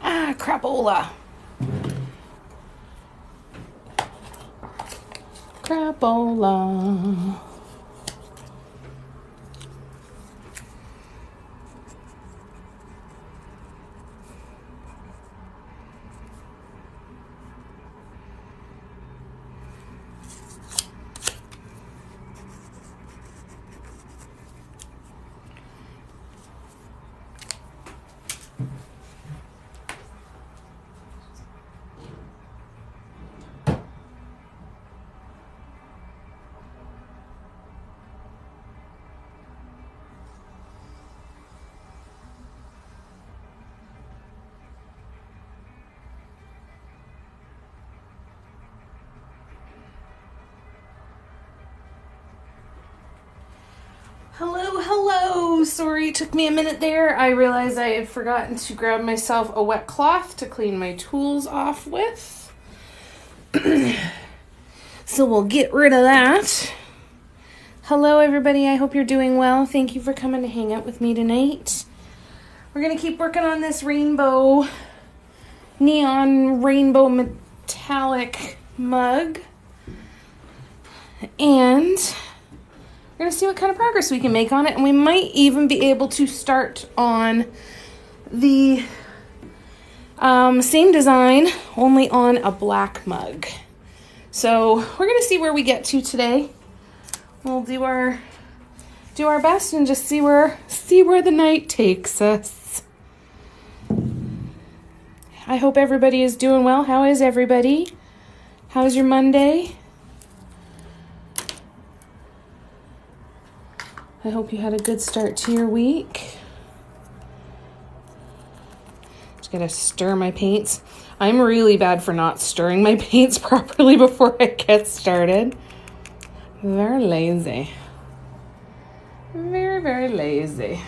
Ah, crapola. Crapola. Hello. Sorry it took me a minute there. I realized I had forgotten to grab myself a wet cloth to clean my tools off with. So we'll get rid of that. Hello, everybody. I hope you're doing well. Thank you for coming to hang out with me tonight. We're going to keep working on this neon rainbow metallic mug. And we're going to see what kind of progress we can make on it. And we might even be able to start on the same design, only on a black mug. So we're going to see where we get to today. We'll do our best and just see where the night takes us. I hope everybody is doing well. How is everybody? How's your Monday? I hope you had a good start to your week. Just gotta stir my paints. I'm really bad for not stirring my paints properly before I get started. Very lazy. Very, very lazy.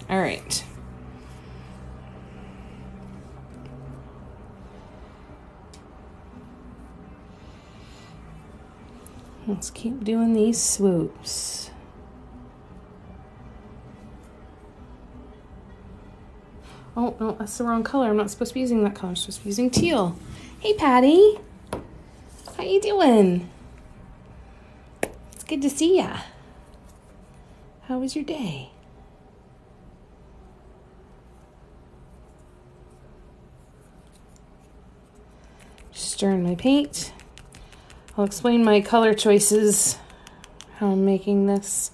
All right. Let's keep doing these swoops. Oh, no, that's the wrong color. I'm not supposed to be using that color. I'm supposed to be using teal. Hey, Patty. How you doing? It's good to see ya. How was your day? Just stirring my paint. I'll explain my color choices, how I'm making this.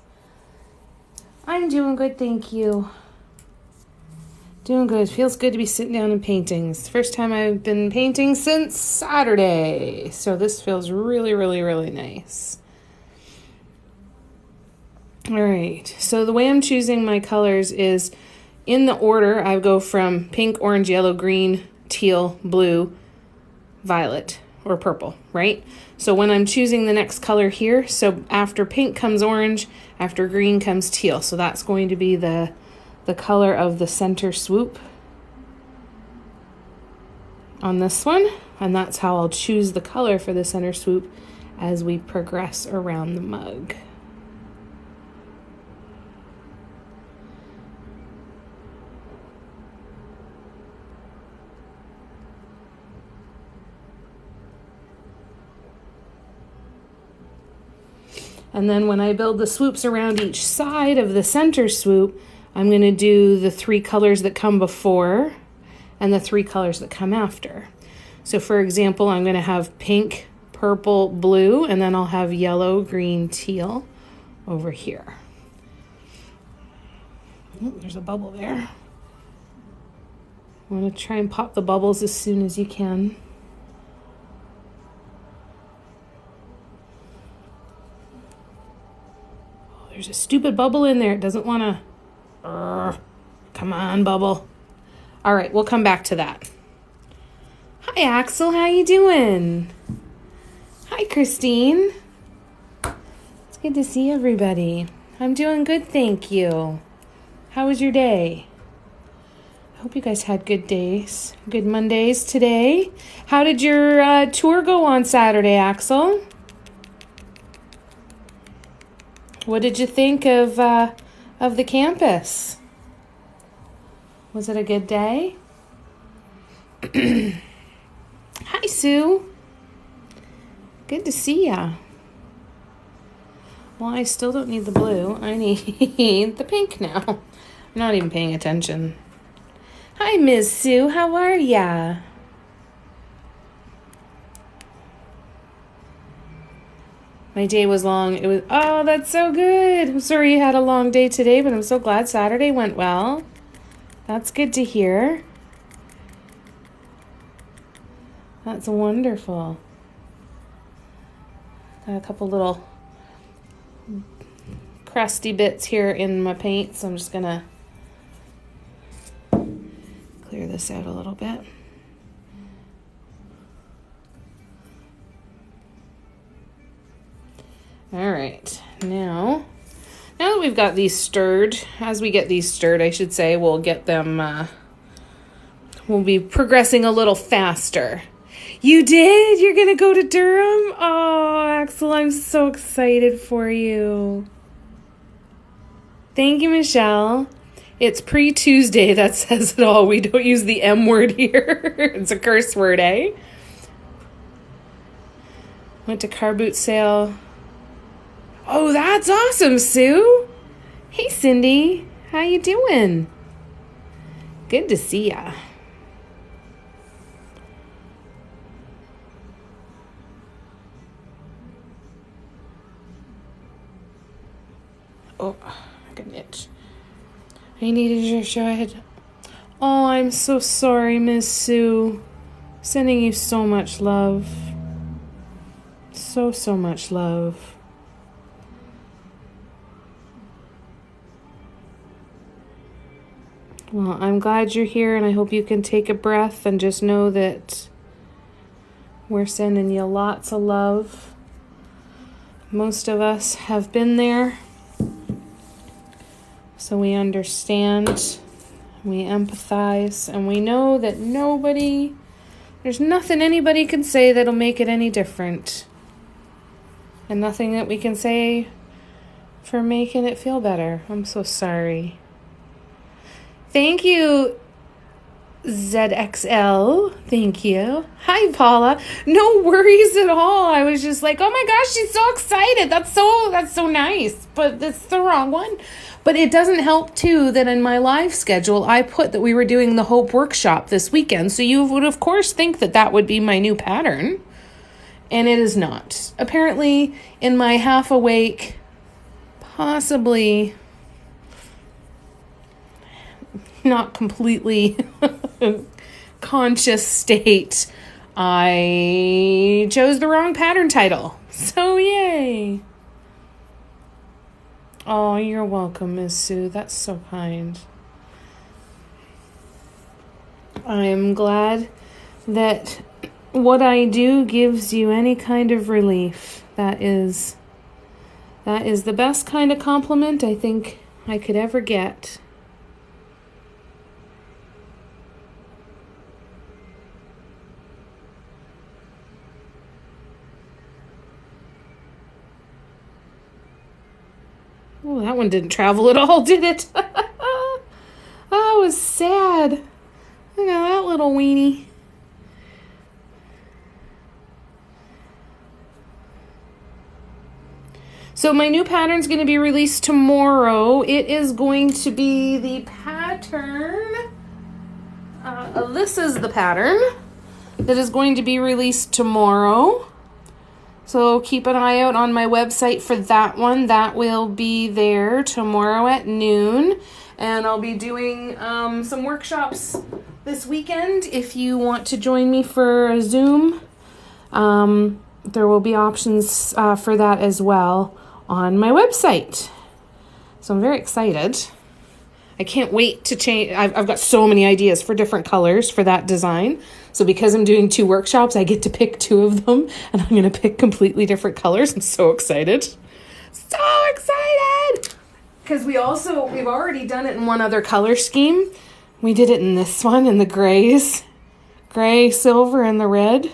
I'm doing good, thank you. Doing good. Feels good to be sitting down and painting. It's the first time I've been painting since Saturday. So this feels really, really, really nice. All right. So the way I'm choosing my colors is in the order. I go from pink, orange, yellow, green, teal, blue, violet, or purple, right? So when I'm choosing the next color here, so after pink comes orange, after green comes teal. So that's going to be the color of the center swoop on this one, and that's how I'll choose the color for the center swoop as we progress around the mug. And then when I build the swoops around each side of the center swoop, I'm going to do the 3 colors that come before and the 3 colors that come after. So for example, I'm going to have pink, purple, blue, and then I'll have yellow, green, teal over here. Oh, there's a bubble there. I want to try and pop the bubbles as soon as you can. Oh, there's a stupid bubble in there. It doesn't want to... Come on, bubble. All right, we'll come back to that. Hi, Axel. How you doing? Hi, Christine. It's good to see everybody. I'm doing good, thank you. How was your day? I hope you guys had good days, good Mondays today. How did your tour go on Saturday, Axel? What did you think of the campus? Was it a good day? Hi, Sue. Good to see ya. Well, I still don't need the blue. I need the pink now. I'm not even paying attention. Hi, Miss Sue. How are ya? My day was long. Oh, that's so good. I'm sorry you had a long day today, but I'm so glad Saturday went well. That's good to hear. That's wonderful. Got a couple little crusty bits here in my paint, so I'm just gonna clear this out a little bit. All right, now that we've got these stirred, as we get these stirred, I should say, we'll get them, we'll be progressing a little faster. You did? You're going to go to Durham? Oh, Axel, I'm so excited for you. Thank you, Michelle. It's pre-Tuesday. That says it all. We don't use the M word here. It's a curse word, eh? Went to car boot sale. Oh, that's awesome, Sue. Hey, Cindy. How you doing? Good to see ya. Oh, good itch. I needed your show. Oh, I'm so sorry, Miss Sue. Sending you so much love. So much love. Well, I'm glad you're here, and I hope you can take a breath and just know that we're sending you lots of love. Most of us have been there. So we understand, we empathize, and we know that there's nothing anybody can say that'll make it any different. And nothing that we can say for making it feel better. I'm so sorry. Thank you, ZXL. Thank you. Hi, Paula. No worries at all. I was just like, oh my gosh, she's so excited. That's so nice. But it's the wrong one. But it doesn't help, too, that in my live schedule, I put that we were doing the Hope Workshop this weekend. So you would, of course, think that that would be my new pattern. And it is not. Apparently, in my half-awake, possibly not completely conscious state, I chose the wrong pattern title. So, yay. Oh, you're welcome, Miss Sue. That's so kind. I'm glad that what I do gives you any kind of relief. That is the best kind of compliment I think I could ever get. Oh, that one didn't travel at all, did it? That was sad. Look at that little weenie. So my new pattern's going to be released tomorrow. It is going to be the pattern. This is the pattern that is going to be released tomorrow. So keep an eye out on my website for that one. That will be there tomorrow at noon. And I'll be doing some workshops this weekend. If you want to join me for a Zoom, there will be options for that as well on my website. So I'm very excited. I can't wait to change. I've got so many ideas for different colors for that design. So because I'm doing 2 workshops, I get to pick 2 of them, and I'm going to pick completely different colors. I'm so excited. So excited! Because we've already done it in one other color scheme. We did it in this one, in the grays. Gray, silver, and the red.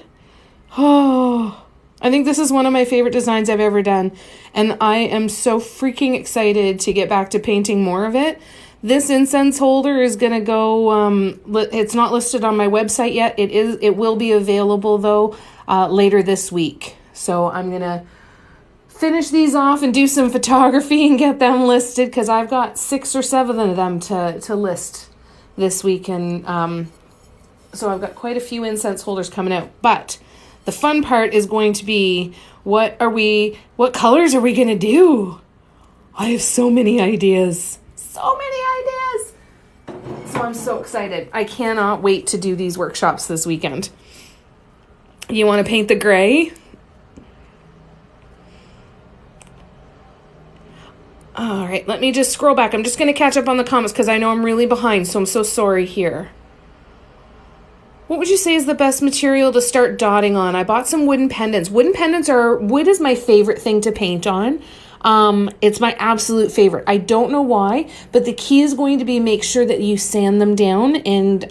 Oh, I think this is one of my favorite designs I've ever done. And I am so freaking excited to get back to painting more of it, This incense holder is going to go, it's not listed on my website yet. It will be available though later this week. So I'm going to finish these off and do some photography and get them listed, because I've got 6 or 7 of them to list this week. And so I've got quite a few incense holders coming out. But the fun part is going to be, what colors are we going to do? I have so many ideas. So many ideas. So I'm so excited. I cannot wait to do these workshops this weekend. You want to paint the gray? All right, let me just scroll back. I'm just going to catch up on the comments because I know I'm really behind, so I'm so sorry here. What would you say is the best material to start dotting on? I bought some wooden pendants. Wood is my favorite thing to paint on. It's my absolute favorite. I don't know why, but the key is going to be make sure that you sand them down and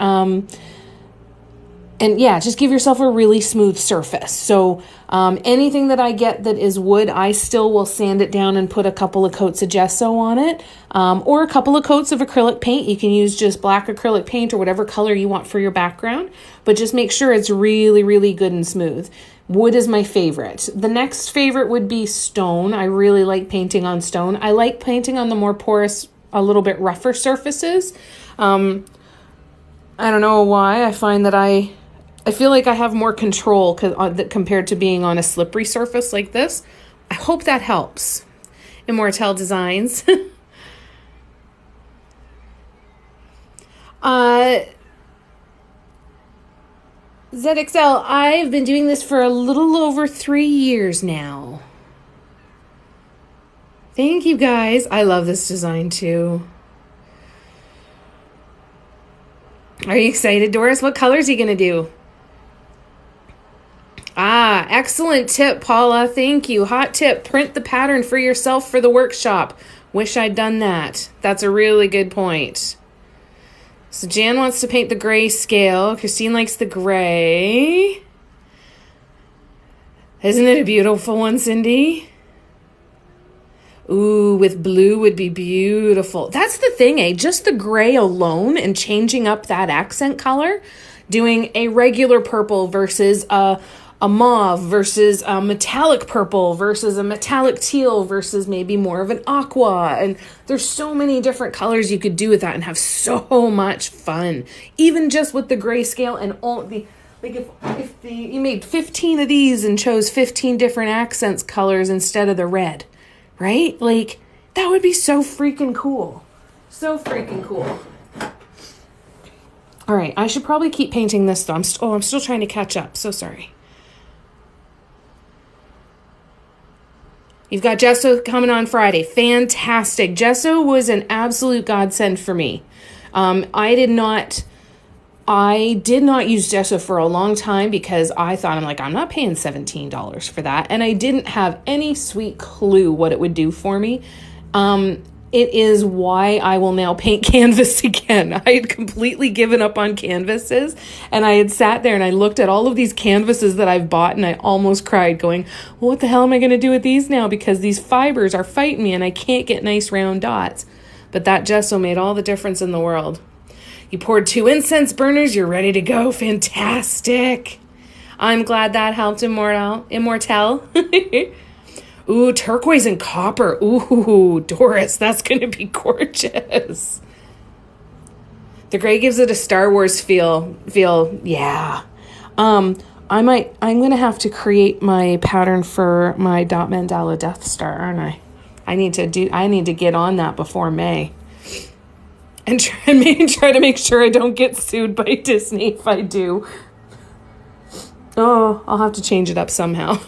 yeah, just give yourself a really smooth surface. So anything that I get that is wood, I still will sand it down and put a couple of coats of gesso on it, or a couple of coats of acrylic paint. You can use just black acrylic paint or whatever color you want for your background, but just make sure it's really, really good and smooth. Wood is my favorite. The next favorite would be stone. I really like painting on stone. I like painting on the more porous, a little bit rougher surfaces. I don't know why. I find that I feel like I have more control compared to being on a slippery surface like this. I hope that helps. Immortelle Designs. ZXL, I've been doing this for a little over 3 years now. Thank you guys. I love this design too. Are you excited, Doris? What colors are you going to do? Ah, excellent tip, Paula. Thank you. Hot tip. Print the pattern for yourself for the workshop. Wish I'd done that. That's a really good point. So Jan wants to paint the gray scale. Christine likes the gray. Isn't it a beautiful one, Cindy? Ooh, with blue would be beautiful. That's the thing, eh? Just the gray alone and changing up that accent color, doing a regular purple versus a mauve versus a metallic purple versus a metallic teal versus maybe more of an aqua. And there's so many different colors you could do with that and have so much fun. Even just with the grayscale and all the, like if you made 15 of these and chose 15 different accents colors instead of the red, right? Like that would be so freaking cool. So freaking cool. All right, I should probably keep painting this though. I'm still trying to catch up. So sorry. You've got gesso coming on Friday. Fantastic. Gesso was an absolute godsend for me. I did not use gesso for a long time because I thought, I'm not paying $17 for that. And I didn't have any sweet clue what it would do for me. It is why I will now paint canvas again. I had completely given up on canvases, and I had sat there and I looked at all of these canvases that I've bought and I almost cried going, well, what the hell am I going to do with these now? Because these fibers are fighting me and I can't get nice round dots. But that gesso made all the difference in the world. You poured 2 incense burners. You're ready to go. Fantastic. I'm glad that helped, Immortelle. Ooh, turquoise and copper. Ooh, Doris, that's going to be gorgeous. The gray gives it a Star Wars feel. Yeah. I'm going to have to create my pattern for my Dot Mandala Death Star, aren't I? I need to get on that before May. And try to make sure I don't get sued by Disney if I do. Oh, I'll have to change it up somehow.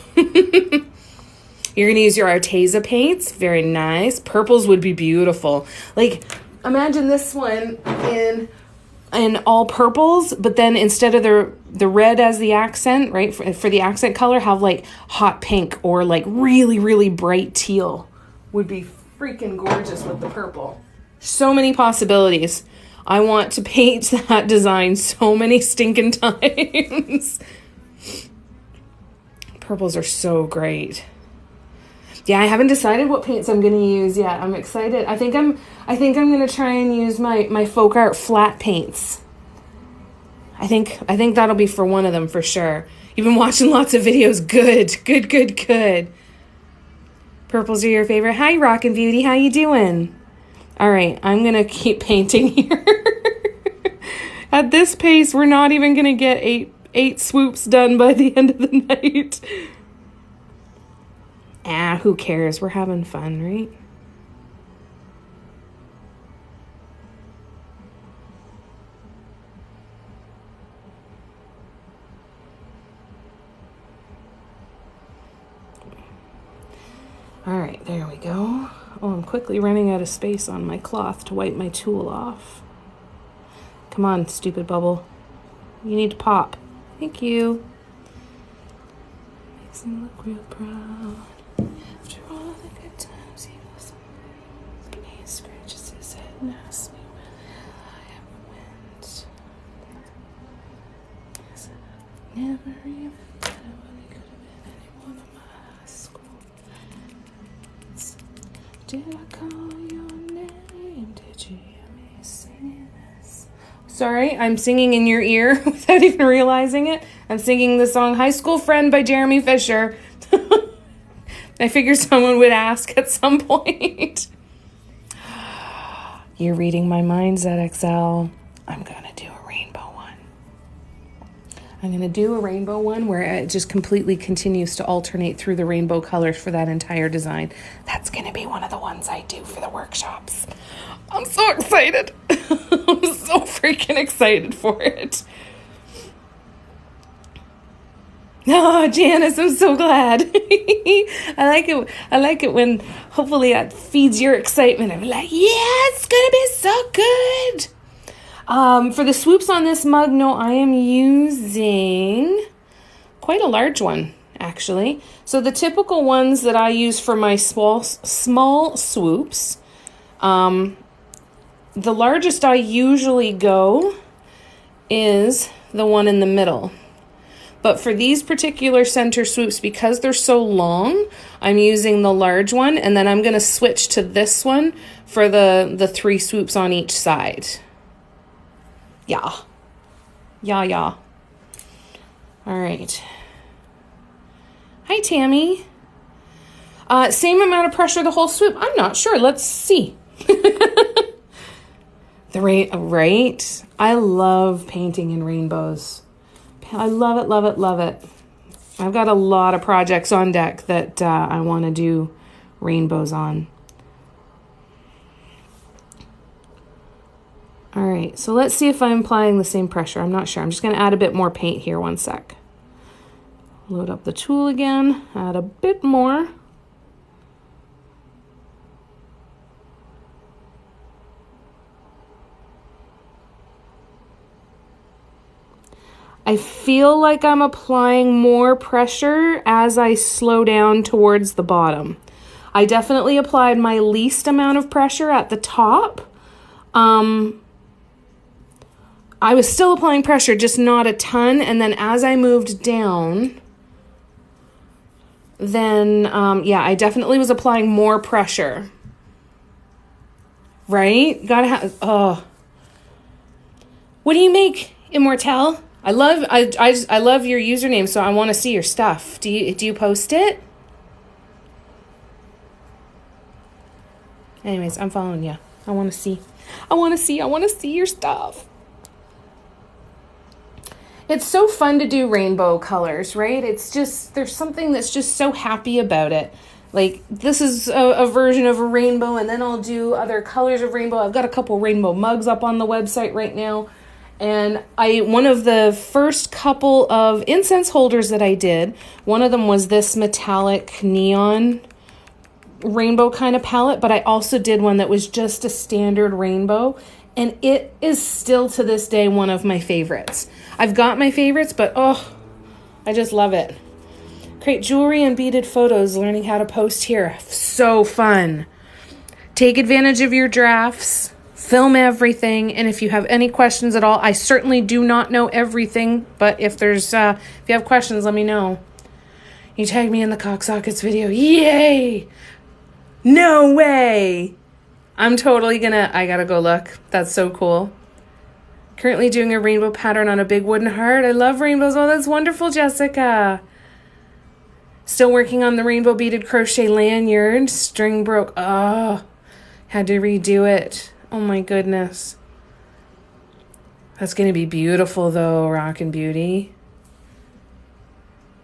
You're going to use your Arteza paints. Very nice. Purples would be beautiful. Like, imagine this one in all purples, but then instead of the red as the accent, right, for the accent color, have like hot pink or like really, really bright teal. Would be freaking gorgeous with the purple. So many possibilities. I want to paint that design so many stinking times. Purples are so great. Yeah, I haven't decided what paints I'm going to use yet. I'm excited. I think I'm going to try and use my Folk Art flat paints. I think that'll be for one of them for sure. You've been watching lots of videos. Good. Purples are your favorite. Hi, Rockin' Beauty. How you doing? All right, I'm going to keep painting here. At this pace, we're not even going to get eight swoops done by the end of the night. Who cares? We're having fun, right? All right, there we go. Oh, I'm quickly running out of space on my cloth to wipe my tool off. Come on, stupid bubble. You need to pop. Thank you. Makes him look real proud. After all the good times he was on, he scratches his head and asks me where the hell I ever went. I said I never even thought what he could have been any one of my high school. Did I call your name? Did you hear me singing this? Sorry, I'm singing in your ear without even realizing it. I'm singing the song High School Friend by Jeremy Fisher. I figured someone would ask at some point. You're reading my mind, ZXL. I'm going to do a rainbow one. I'm going to do a rainbow one where it just completely continues to alternate through the rainbow colors for that entire design. That's going to be one of the ones I do for the workshops. I'm so excited. I'm so freaking excited for it. Oh, Janice, I'm so glad. I like it when hopefully that feeds your excitement. I'm like, yeah, it's going to be so good. For the swoops on this mug, no, I am using quite a large one, actually. So the typical ones that I use for my small swoops, the largest I usually go is the one in the middle. But for these particular center swoops, because they're so long, I'm using the large one, and then I'm going to switch to this one for the 3 swoops on each side. Yeah. All right. Hi, Tammy. Same amount of pressure the whole swoop? I'm not sure. Let's see. Right? I love painting in rainbows. I love it. I've got a lot of projects on deck that I want to do rainbows on. All right, so let's see if I'm applying the same pressure. I'm not sure. I'm just going to add a bit more paint here. One sec. Load up the tool again. Add a bit more. I feel like I'm applying more pressure as I slow down towards the bottom. I definitely applied my least amount of pressure at the top. I was still applying pressure, just not a ton. And then as I moved down, then, I definitely was applying more pressure. Right? Gotta have, What do you make, Immortelle? I love your username, so I want to see your stuff. Do you post it? Anyways, I'm following you. I want to see your stuff. It's so fun to do rainbow colors, right? It's just, there's something that's just so happy about it. Like, this is a version of a rainbow, and then I'll do other colors of rainbow. I've got a couple rainbow mugs up on the website right now. And one of the first couple of incense holders that I did, one of them was this metallic neon rainbow kind of palette, but I also did one that was just a standard rainbow. And it is still to this day one of my favorites. I've got my favorites, but I just love it. Create jewelry and beaded photos, learning how to post here. So fun. Take advantage of your drafts. Film everything, and if you have any questions at all, I certainly do not know everything, but if you have questions, let me know. You tagged me in the Cocksockets video. Yay! No way! I'm totally gonna, I gotta go look. That's so cool. Currently doing a rainbow pattern on a big wooden heart. I love rainbows. Oh, that's wonderful, Jessica. Still working on the rainbow beaded crochet lanyard. String broke. Oh, had to redo it. Oh my goodness. That's going to be beautiful though, Rockin' Beauty.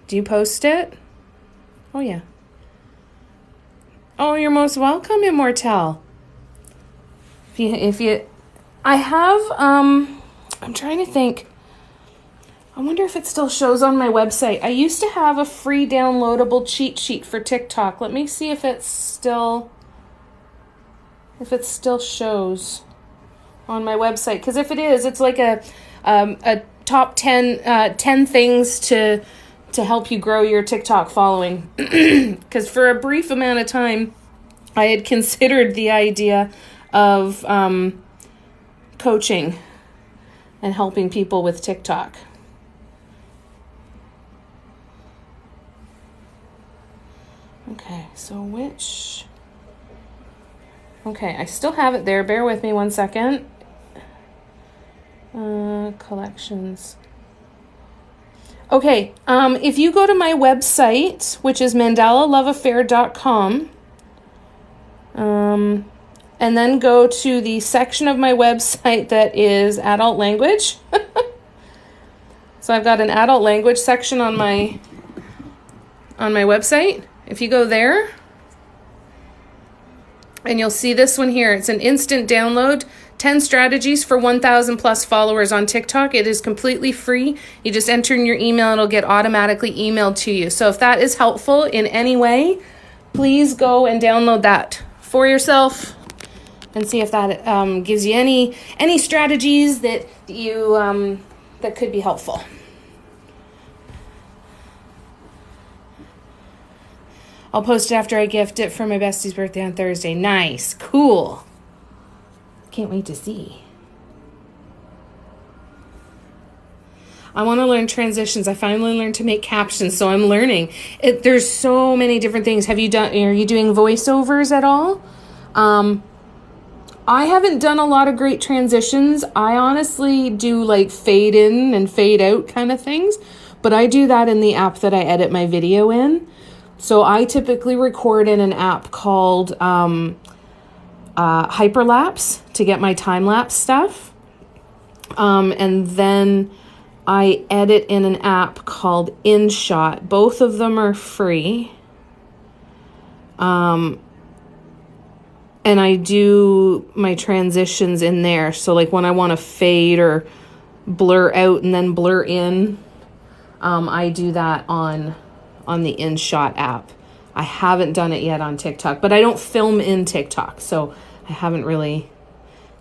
Do you post it? Oh yeah. Oh, you're most welcome, Immortelle. If you, I have, I'm trying to think. I wonder if it still shows on my website. I used to have a free downloadable cheat sheet for TikTok. Let me see if it still shows on my website. Because if it is, it's like a top 10 things to help you grow your TikTok following. Because for a brief amount of time, I had considered the idea of coaching and helping people with TikTok. Okay, so which... Okay, I still have it there. Bear with me one second. Collections. Okay, if you go to my website, which is mandalaloveaffair.com, and then go to the section of my website that is adult language. So I've got an adult language section on my website. If you go there, and you'll see this one here. It's an instant download, 10 strategies for 1,000 plus followers on TikTok. It is completely free. You just enter in your email, it'll get automatically emailed to you. So if that is helpful in any way, please go and download that for yourself and see if that gives you any strategies that you that could be helpful. I'll post it after I gift it for my bestie's birthday on Thursday. Nice. Cool. Can't wait to see. I want to learn transitions. I finally learned to make captions, so I'm learning. There's so many different things. Are you doing voiceovers at all? I haven't done a lot of great transitions. I honestly do like fade in and fade out kind of things, but I do that in the app that I edit my video in. So I typically record in an app called Hyperlapse to get my time-lapse stuff. And then I edit in an app called InShot. Both of them are free. And I do my transitions in there. So like when I want to fade or blur out and then blur in, I do that on the InShot app. I haven't done it yet on TikTok, but I don't film in TikTok, so I haven't really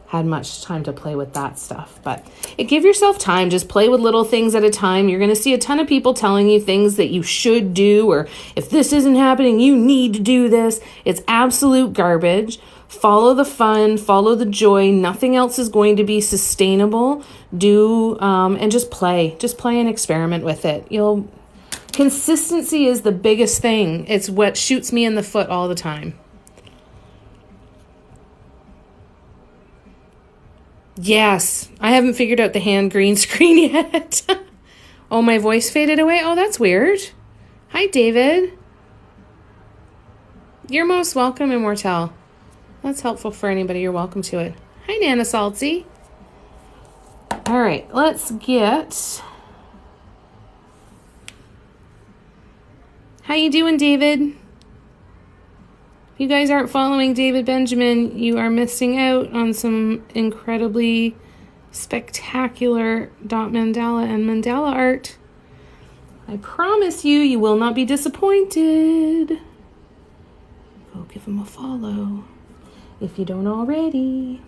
had much time to play with that stuff. But give yourself time. Just play with little things at a time. You're going to see a ton of people telling you things that you should do, or if this isn't happening, you need to do this. It's absolute garbage. Follow the fun, follow the joy. Nothing else is going to be sustainable. And just play. Just play and experiment with it. Consistency is the biggest thing. It's what shoots me in the foot all the time. Yes, I haven't figured out the hand green screen yet. Oh, my voice faded away? Oh, that's weird. Hi, David. You're most welcome, Immortelle. That's helpful for anybody. You're welcome to it. Hi, Nana Saltsy. All right, let's get... How you doing, David? If you guys aren't following David Benjamin, you are missing out on some incredibly spectacular dot mandala and mandala art. I promise you will not be disappointed. Go give him a follow if you don't already.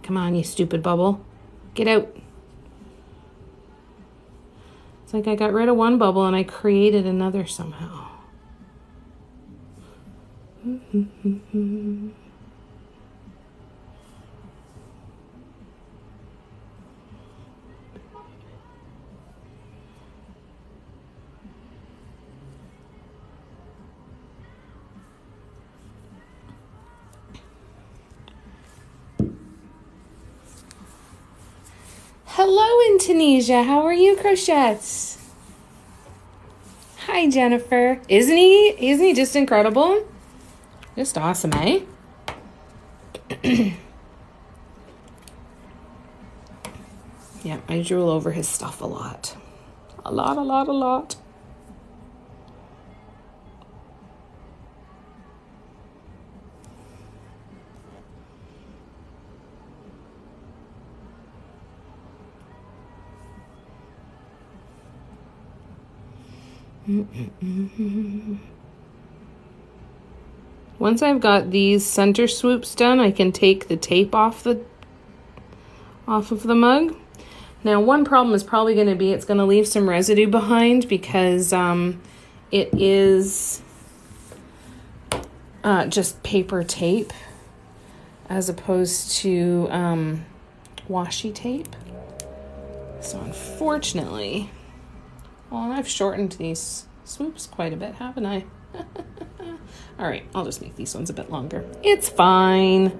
Come on, you stupid bubble. Get out. It's like I got rid of one bubble and I created another somehow. Hello in Tunisia. How are you, Crochets? Hi, Jennifer. Isn't he just incredible? Just awesome, eh? Yeah, I drool over his stuff a lot. A lot. Once I've got these center swoops done, I can take the tape off of the mug. Now, one problem is probably going to be it's going to leave some residue behind because it is just paper tape as opposed to washi tape. So unfortunately, well, I've shortened these swoops quite a bit, haven't I? All right, I'll just make these ones a bit longer. It's fine.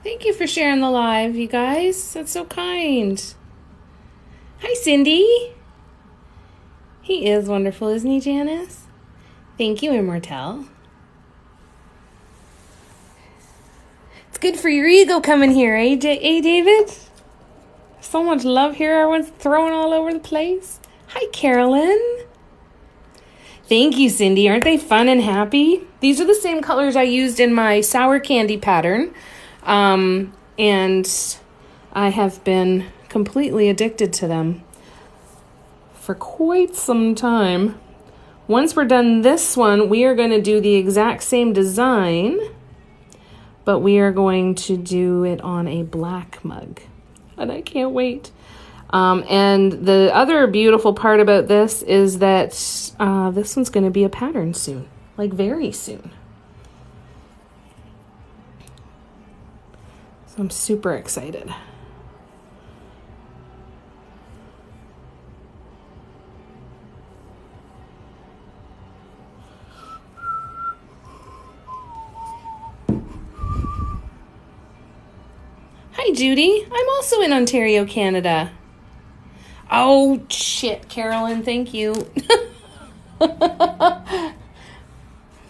Thank you for sharing the live, you guys. That's so kind. Hi, Cindy. He is wonderful, isn't he, Janice? Thank you, Immortel. It's good for your ego coming here, eh, David? So much love here. Everyone's throwing all over the place. Hi, Carolyn. Thank you, Cindy. Aren't they fun and happy? These are the same colors I used in my sour candy pattern. And I have been completely addicted to them for quite some time. Once we're done this one, we are going to do the exact same design, but we are going to do it on a black mug. And I can't wait. And the other beautiful part about this is that this one's going to be a pattern soon, like very soon. So I'm super excited. Hi, Judy. I'm also in Ontario, Canada. Oh, shit, Carolyn. Thank you.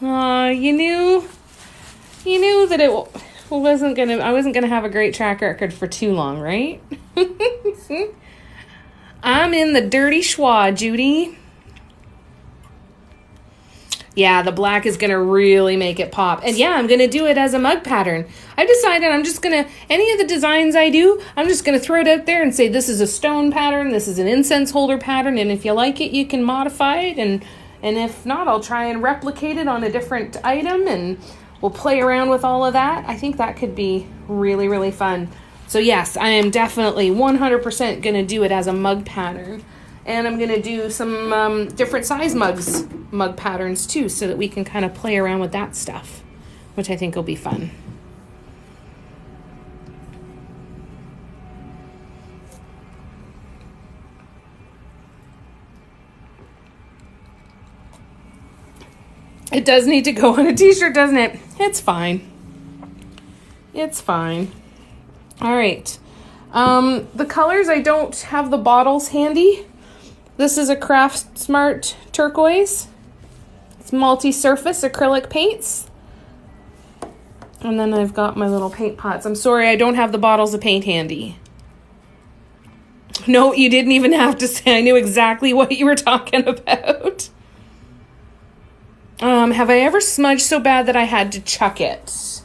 You knew that I wasn't gonna have a great track record for too long, right? I'm in the dirty schwa, Judy. Yeah, the black is going to really make it pop. And yeah, I'm going to do it as a mug pattern. I decided I'm just going to, any of the designs I do, I'm just going to throw it out there and say this is a stone pattern, this is an incense holder pattern, and if you like it, you can modify it, and if not, I'll try and replicate it on a different item, and we'll play around with all of that. I think that could be really, really fun. So yes, I am definitely 100% going to do it as a mug pattern. And I'm going to do some different size mug patterns too, so that we can kind of play around with that stuff, which I think will be fun. It does need to go on a t-shirt, doesn't it? It's fine. It's fine. All right. The colors, I don't have the bottles handy. This is a Craft Smart turquoise. It's multi-surface acrylic paints. And then I've got my little paint pots. I'm sorry, I don't have the bottles of paint handy. No, you didn't even have to say. I knew exactly what you were talking about. Have I ever smudged so bad that I had to chuck it?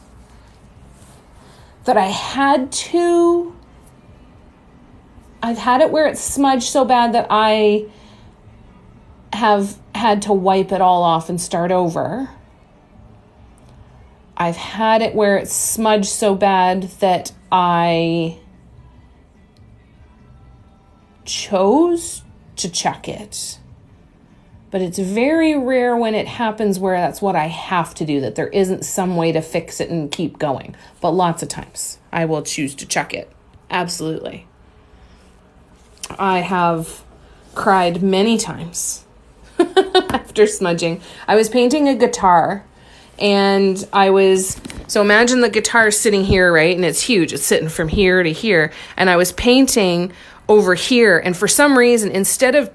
That I had to... I've had it where it's smudged so bad that I have had to wipe it all off and start over. I've had it where it's smudged so bad that I chose to chuck it. But it's very rare when it happens where that's what I have to do, that there isn't some way to fix it and keep going. But lots of times I will choose to chuck it. Absolutely. I have cried many times after smudging. I was painting a guitar, and so imagine the guitar sitting here, right? And it's huge. It's sitting from here to here. And I was painting over here. And for some reason, instead of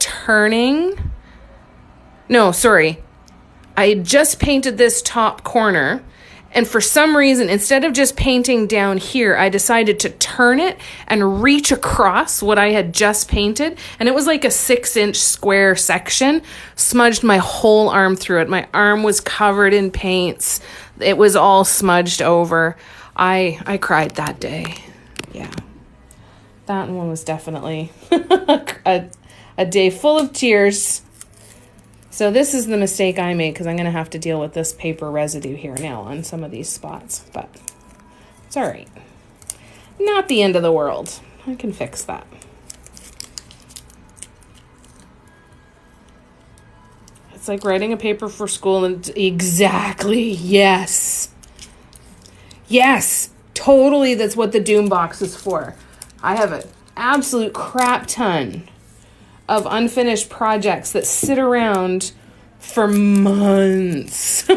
I had just painted this top corner. And for some reason, instead of just painting down here, I decided to turn it and reach across what I had just painted. And it was like a 6-inch square section, smudged my whole arm through it. My arm was covered in paints. It was all smudged over. I cried that day. Yeah. That one was definitely a day full of tears. So this is the mistake I made, because I'm going to have to deal with this paper residue here now on some of these spots. But it's all right. Not the end of the world. I can fix that. It's like writing a paper for school, and exactly, yes. Yes, totally, that's what the Doom box is for. I have an absolute crap ton of unfinished projects that sit around for months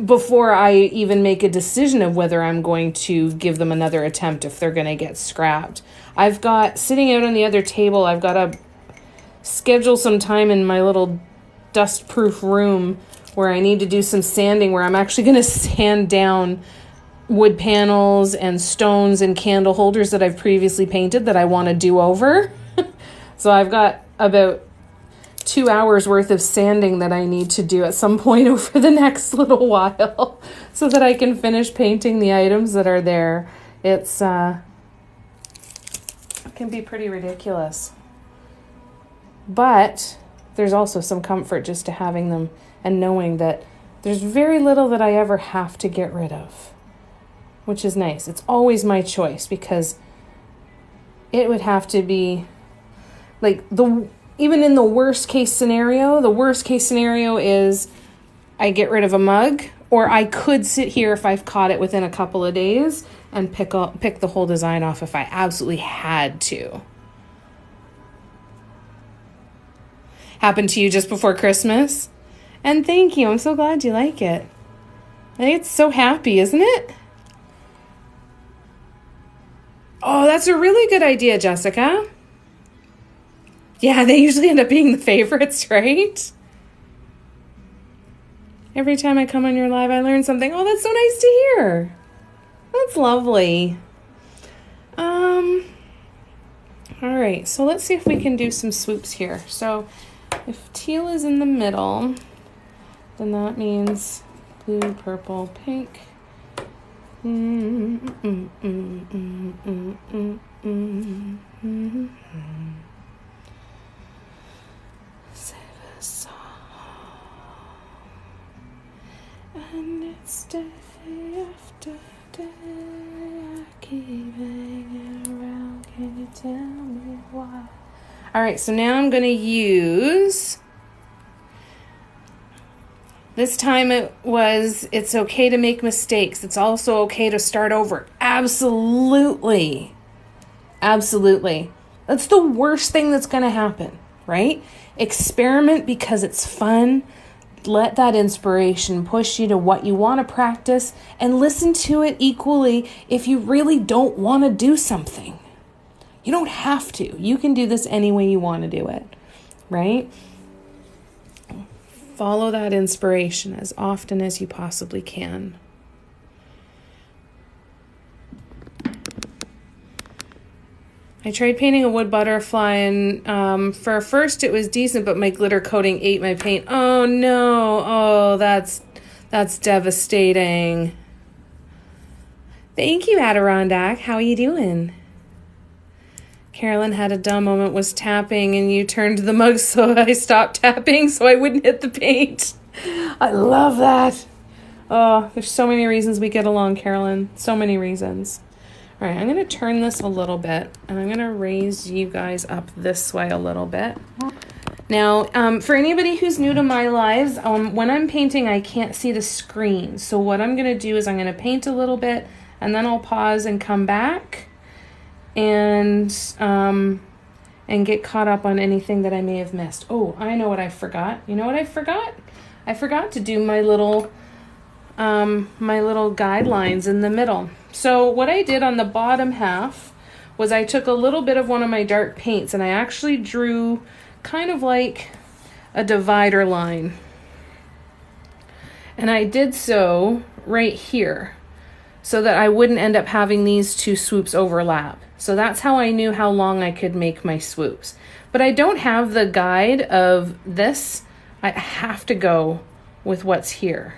before I even make a decision of whether I'm going to give them another attempt if they're going to get scrapped. I've got, sitting out on the other table, I've got to schedule some time in my little dust-proof room where I need to do some sanding, where I'm actually going to sand down wood panels and stones and candle holders that I've previously painted that I want to do over. So I've got about 2 hours worth of sanding that I need to do at some point over the next little while so that I can finish painting the items that are there. It can be pretty ridiculous. But there's also some comfort just to having them and knowing that there's very little that I ever have to get rid of, which is nice. It's always my choice, because it would have to be like even in the worst case scenario is I get rid of a mug, or I could sit here if I've caught it within a couple of days and pick the whole design off if I absolutely had to. Happened to you just before Christmas? And thank you. I'm so glad you like it. I think it's so happy, isn't it? Oh, that's a really good idea, Jessica. Yeah, they usually end up being the favorites, right? Every time I come on your live, I learn something. Oh, that's so nice to hear. That's lovely. All right, so let's see if we can do some swoops here. So if teal is in the middle, then that means blue, purple, pink. And it's day after day, I keep hanging around. Can you tell me why? All right, so now I'm going to use, this time it's okay to make mistakes. It's also okay to start over. Absolutely. Absolutely. That's the worst thing that's going to happen, right? Experiment because it's fun. Let that inspiration push you to what you want to practice, and listen to it equally if you really don't want to do something. You don't have to. You can do this any way you want to do it, right? Follow that inspiration as often as you possibly can. I tried painting a wood butterfly, and for first it was decent, but my glitter coating ate my paint. Oh no! Oh, that's devastating. Thank you, Adirondack. How are you doing? Carolyn had a dumb moment, was tapping, and you turned the mug so I stopped tapping so I wouldn't hit the paint. I love that. Oh, there's so many reasons we get along, Carolyn. So many reasons. All right, I'm going to turn this a little bit, and I'm going to raise you guys up this way a little bit. Now, for anybody who's new to my lives, when I'm painting, I can't see the screen. So what I'm going to do is I'm going to paint a little bit, and then I'll pause and come back and get caught up on anything that I may have missed. Oh, I know what I forgot. You know what I forgot? I forgot to do my little guidelines in the middle. So what I did on the bottom half was I took a little bit of one of my dark paints and I actually drew kind of like a divider line. And I did so right here so that I wouldn't end up having these two swoops overlap. So that's how I knew how long I could make my swoops. But I don't have the guide of this. I have to go with what's here.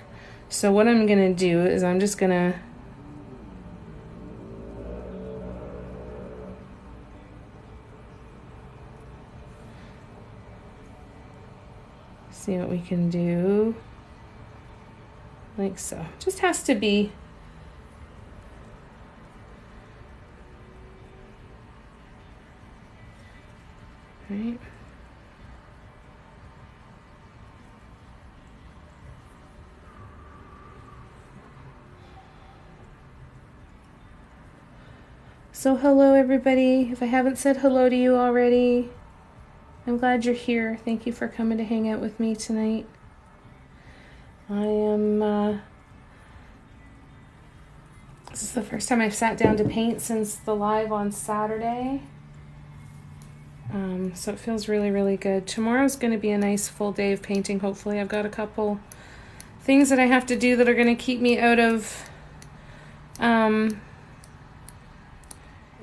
So what I'm going to do is I'm just going to see what we can do, like so. Just has to be right. So hello everybody. If I haven't said hello to you already, I'm glad you're here. Thank you for coming to hang out with me tonight. I am, this is the first time I've sat down to paint since the live on Saturday. So it feels really, really good. Tomorrow's going to be a nice full day of painting, hopefully. I've got a couple things that I have to do that are going to keep me out of,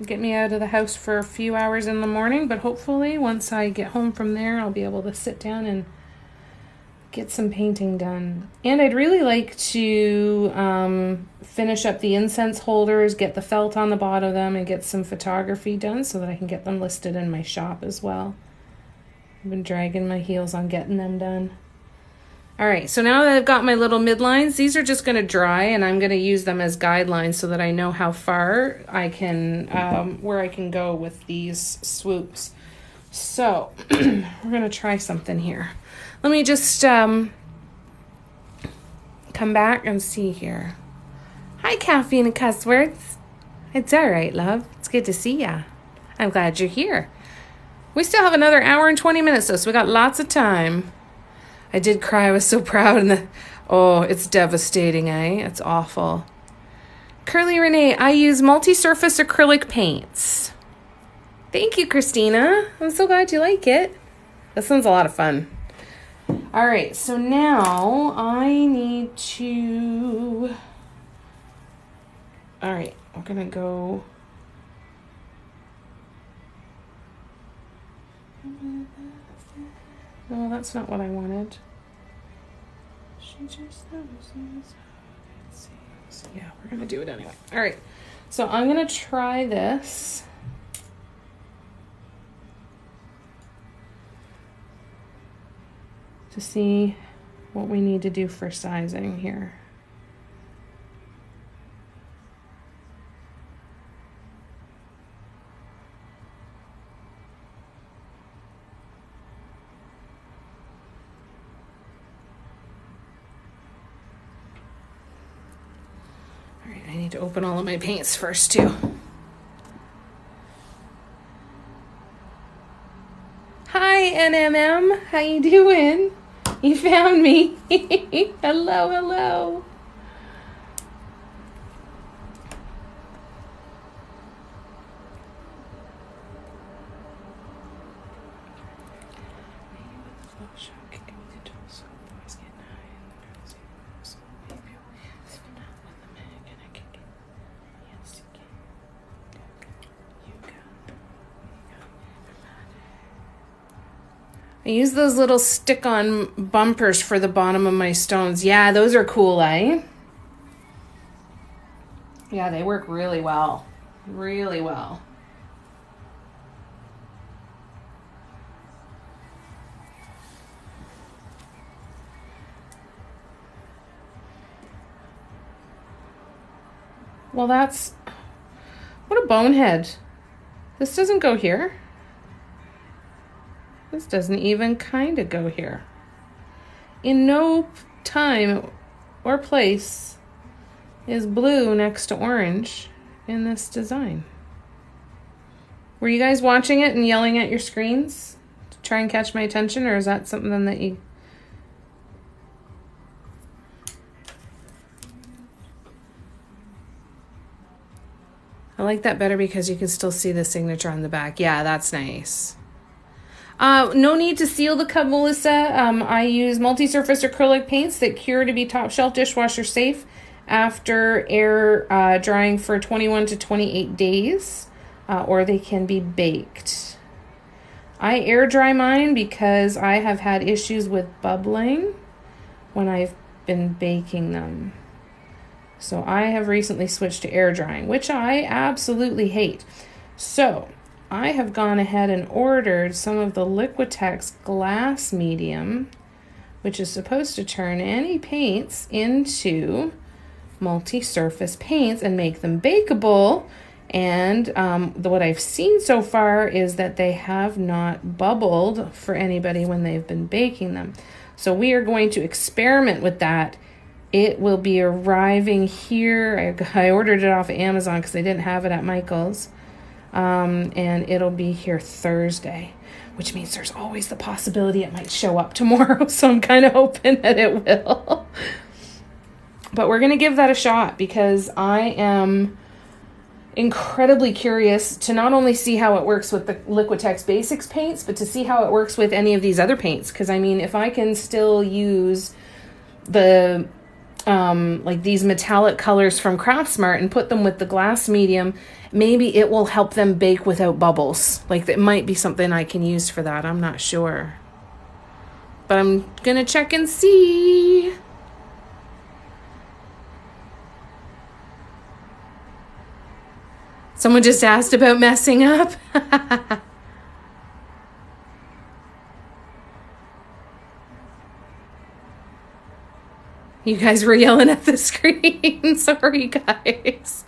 get me out of the house for a few hours in the morning, but hopefully once I get home from there, I'll be able to sit down and get some painting done. And I'd really like to finish up the incense holders, get the felt on the bottom of them, and get some photography done so that I can get them listed in my shop as well. I've been dragging my heels on getting them done. All right, so now that I've got my little midlines, these are just going to dry, and I'm going to use them as guidelines so that I know how far I can, where I can go with these swoops. So we're going to try something here. Let me just come back and see here. Hi, Caffeine and Cuss Words. It's all right, love. It's good to see ya. I'm glad you're here. We still have another hour and 20 minutes, though, so we got lots of time. I did cry. I was so proud. And oh, it's devastating, eh? It's awful. Curly Renee, I use multi-surface acrylic paints. Thank you, Christina. I'm so glad you like it. This one's a lot of fun. All right, so now I need to... All right, we're going to go... No, that's not what I wanted. Yeah, we're going to do it anyway. All right, so I'm going to try this. To see what we need to do for sizing here. All right, I need to open all of my paints first too. Hi, NMM. How you doing? You found me. Hello, hello. I use those little stick-on bumpers for the bottom of my stones. Yeah, those are cool, eh? Yeah, they work really well. Really well. Well, that's... What a bonehead. This doesn't go here. This doesn't even kind of go here. In no time or place is blue next to orange in this design. Were you guys watching it and yelling at your screens to try and catch my attention, or is that something that you... I like that better because you can still see the signature on the back. Yeah, that's nice. No need to seal the cup, Melissa. I use multi-surface acrylic paints that cure to be top shelf dishwasher safe after air drying for 21 to 28 days, or they can be baked. I air dry mine because I have had issues with bubbling when I've been baking them. So I have recently switched to air drying, which I absolutely hate. So I have gone ahead and ordered some of the Liquitex glass medium, which is supposed to turn any paints into multi-surface paints and make them bakeable. And what I've seen so far is that they have not bubbled for anybody when they've been baking them. So we are going to experiment with that. It will be arriving here. I ordered it off of Amazon because they didn't have it at Michael's. And it'll be here Thursday, which means there's always the possibility it might show up tomorrow. So I'm kind of hoping that it will. But we're going to give that a shot because I am incredibly curious to not only see how it works with the Liquitex Basics paints, but to see how it works with any of these other paints. Because I mean, if I can still use the like these metallic colors from Craftsmart and put them with the glass medium, maybe it will help them bake without bubbles. Like it might be something I can use for that. I'm not sure. But I'm gonna check and see. Someone just asked about messing up. You guys were yelling at the screen. Sorry, guys.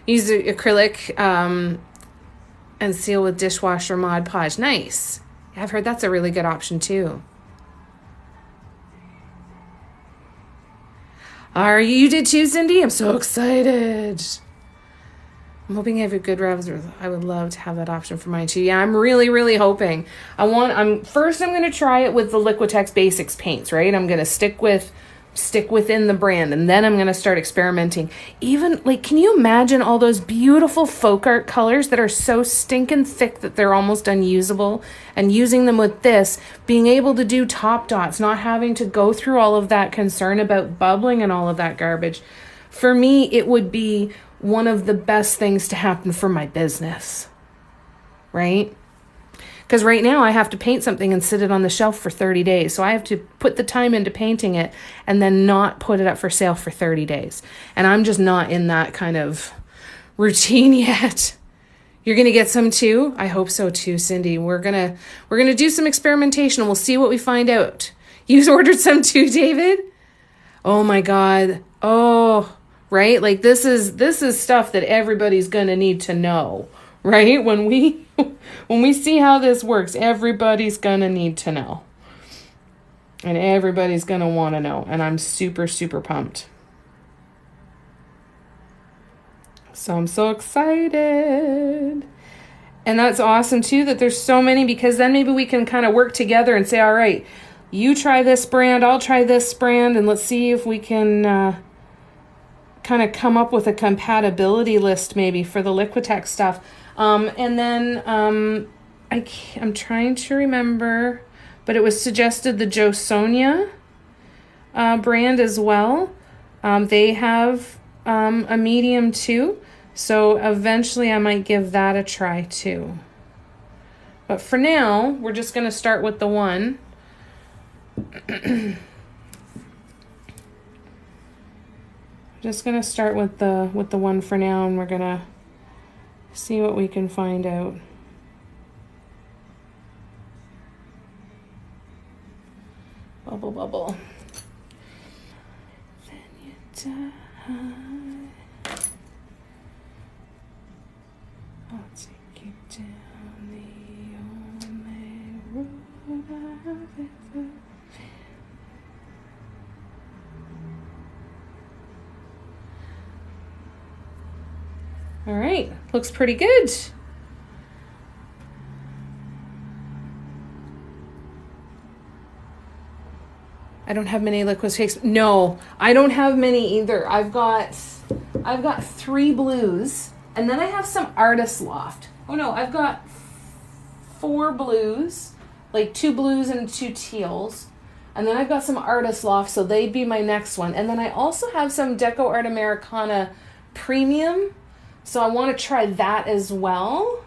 Use acrylic and seal with dishwasher Mod Podge. Nice. I've heard that's a really good option too. You did too, Cindy? I'm so excited. I'm hoping I have a good revs. I would love to have that option for mine too. Yeah, I'm really, really hoping. First I'm going to try it with the Liquitex Basics paints, right? I'm going to stick within the brand, and then I'm going to start experimenting. Even like, can you imagine all those beautiful folk art colors that are so stinking thick that they're almost unusable, and using them with this, being able to do top dots, not having to go through all of that concern about bubbling and all of that garbage. For me, it would be one of the best things to happen for my business, right? Because right now I have to paint something and sit it on the shelf for 30 days. So I have to put the time into painting it and then not put it up for sale for 30 days. And I'm just not in that kind of routine yet. You're going to get some too? I hope so too, Cindy. We're going to do some experimentation. We'll see what we find out. You ordered some too, David? Oh my God. Oh, right? Like this is stuff that everybody's going to need to know, right? When we see how this works, everybody's going to need to know. And everybody's going to want to know. And I'm super, super pumped. So I'm so excited. And that's awesome too, that there's so many, because then maybe we can kind of work together and say, all right, you try this brand, I'll try this brand, and let's see if we can kind of come up with a compatibility list maybe for the Liquitex stuff. And then I'm trying to remember, but it was suggested the Jo Sonja brand as well. They have a medium too. So eventually I might give that a try too. But for now, we're just going to start with the one. Just going to start with the one for now, and we're going to see what we can find out. Bubble, bubble. Then you die. I'll take you down the only road. All right, looks pretty good. I don't have many liquid cakes. No, I don't have many either. I've got 3 blues, and then I have some Artist Loft. Oh no, I've got 4 blues, like 2 blues and 2 teals. And then I've got some Artist Loft, so they'd be my next one. And then I also have some Deco Art Americana Premium, so I want to try that as well.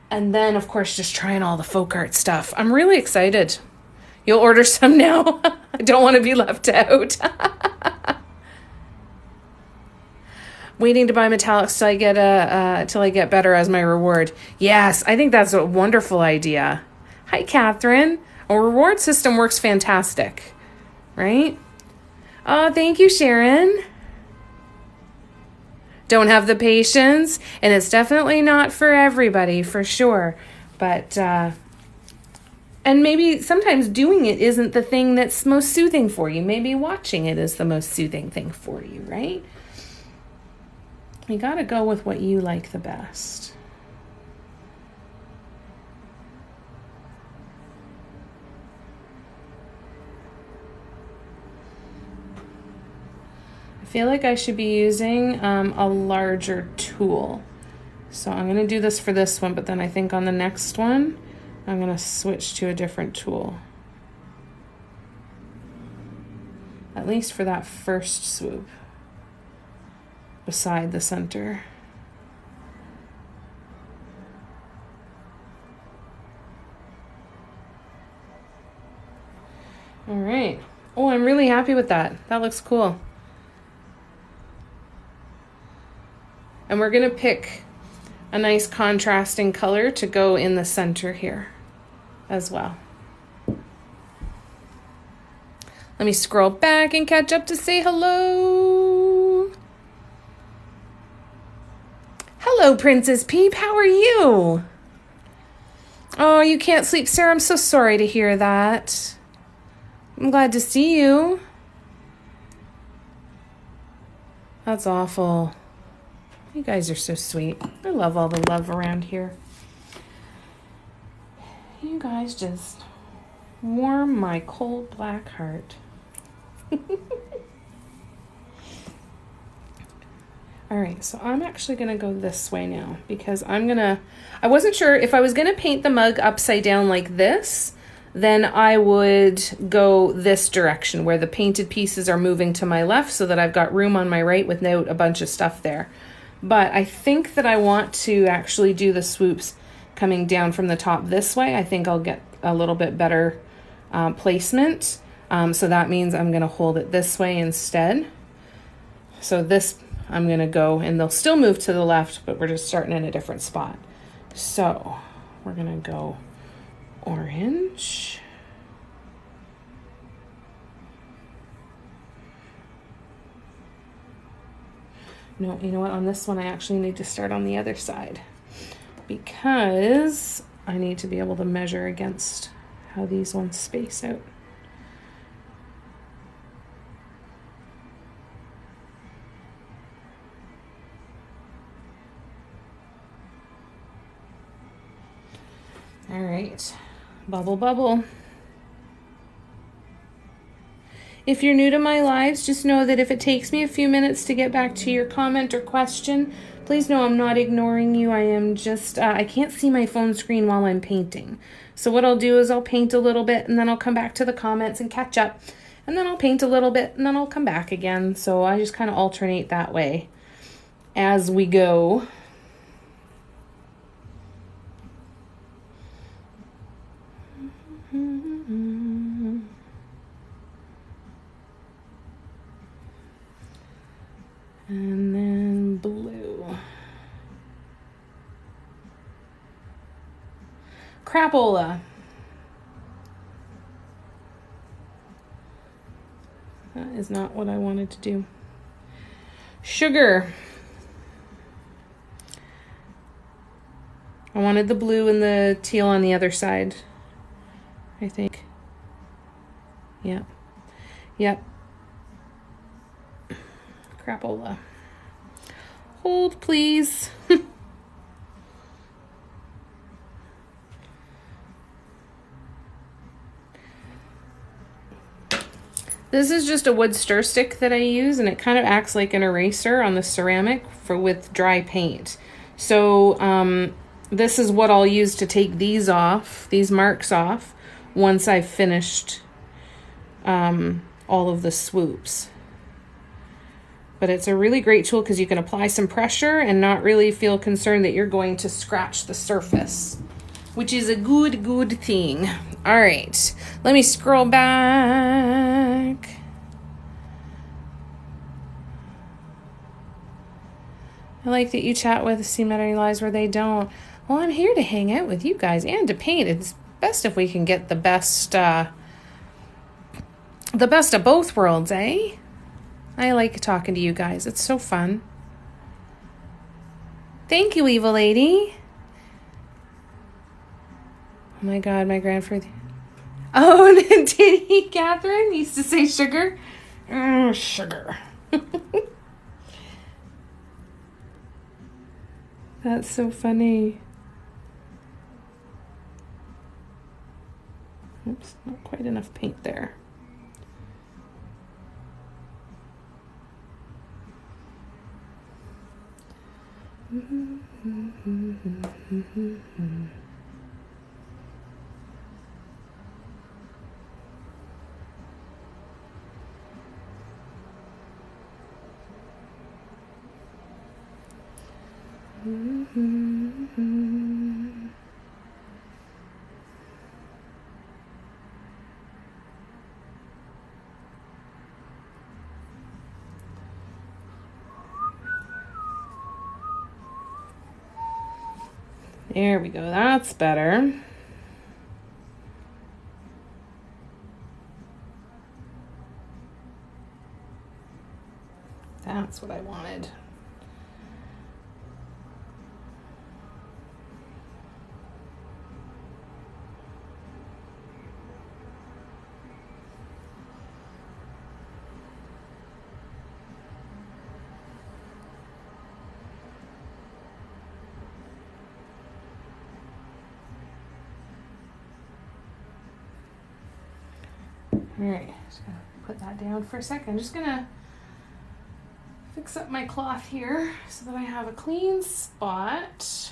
And then, of course, just trying all the folk art stuff. I'm really excited. You'll order some now? I don't want to be left out. Waiting to buy metallics till I get better as my reward. Yes, I think that's a wonderful idea. Hi, Catherine. A reward system works fantastic, right? Oh, thank you, Sharon. Don't have the patience, and it's definitely not for everybody, for sure. But and maybe sometimes doing it isn't the thing that's most soothing for you. Maybe watching it is the most soothing thing for you, right? You gotta go with what you like the best. I feel like I should be using a larger tool. So I'm gonna do this for this one, but then I think on the next one, I'm gonna switch to a different tool. At least for that first swoop beside the center. All right. Oh, I'm really happy with that. That looks cool. And we're gonna pick a nice contrasting color to go in the center here as well. Let me scroll back and catch up to say hello. Hello, Princess Peep. How are you? Oh, you can't sleep, Sarah. I'm so sorry to hear that. I'm glad to see you. That's awful. You guys are so sweet. I love all the love around here. You guys just warm my cold black heart. All right, so I'm actually gonna go this way now because I wasn't sure if I was gonna paint the mug upside down like this, then I would go this direction where the painted pieces are moving to my left so that I've got room on my right without a bunch of stuff there. But I think that I want to actually do the swoops coming down from the top this way. I think I'll get a little bit better placement. So that means I'm gonna hold it this way instead. So this, I'm gonna go, and they'll still move to the left, but we're just starting in a different spot. So we're gonna go orange. No, you know what? On this one, I actually need to start on the other side because I need to be able to measure against how these ones space out. All right, bubble, bubble. If you're new to my lives, just know that if it takes me a few minutes to get back to your comment or question, please know I'm not ignoring you. I am just, I can't see my phone screen while I'm painting. So what I'll do is I'll paint a little bit and then I'll come back to the comments and catch up. And then I'll paint a little bit and then I'll come back again. So I just kind of alternate that way as we go. And then blue. Crapola. That is not what I wanted to do. Sugar. I wanted the blue and the teal on the other side. I think. Yep. Yep. Crapola. Hold, please. This is just a wood stir stick that I use, and it kind of acts like an eraser on the ceramic with dry paint. So this is what I'll use to take these marks off, once I've finished all of the swoops. But it's a really great tool because you can apply some pressure and not really feel concerned that you're going to scratch the surface, which is a good thing. All right, let me scroll back. I like that you chat with seem at any lives where they don't. Well, I'm here to hang out with you guys and to paint. It's best if we can get the best of both worlds, eh? I like talking to you guys. It's so fun. Thank you, Evil Lady. Oh my God, my grandfather. Oh, did he, Catherine? He used to say sugar? Sugar. That's so funny. Oops, not quite enough paint there. There we go. That's better. That's what I wanted. All right, just gonna put that down for a second. I'm just gonna fix up my cloth here so that I have a clean spot.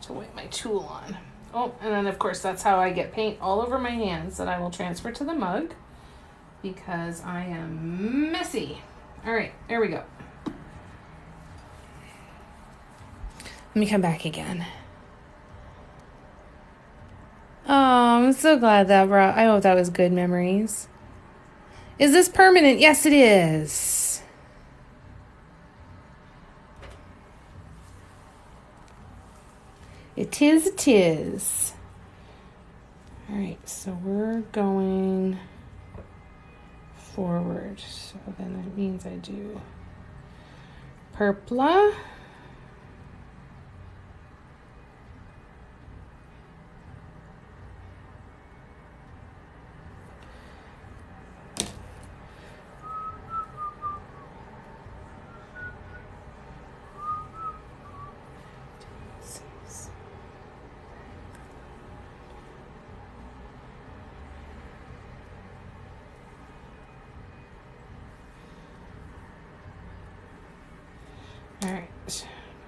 To wipe my tool on. Oh, and then of course that's how I get paint all over my hands that I will transfer to the mug because I am messy. All right, there we go. Let me come back again. Oh, I'm so glad that brought. I hope that was good memories. Is this permanent? Yes, it is. It is. All right, so we're going forward. So then that means I do purpla.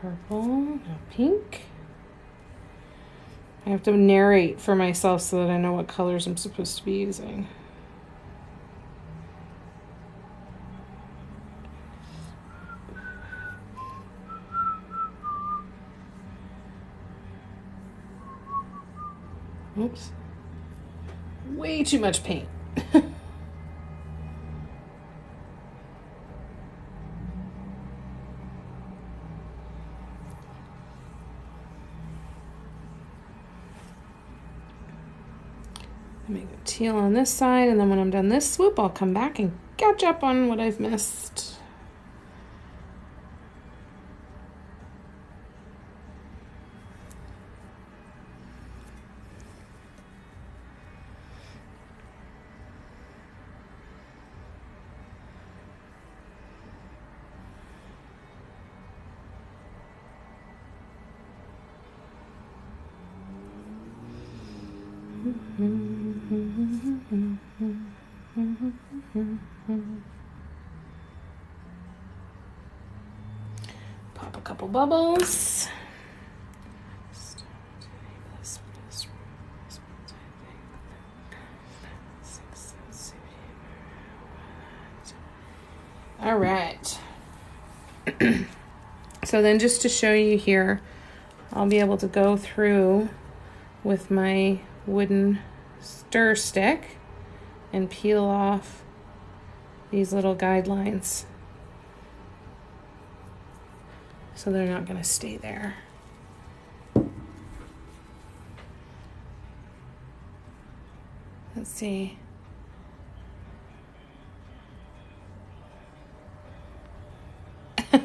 Purple, now pink. I have to narrate for myself so that I know what colors I'm supposed to be using. Oops. Way too much paint. Make a teal on this side, and then when I'm done this swoop, I'll come back and catch up on what I've missed. Pop a couple bubbles. All right. So then just to show you here, I'll be able to go through with my wooden stir stick and peel off these little guidelines so they're not going to stay there. Let's see.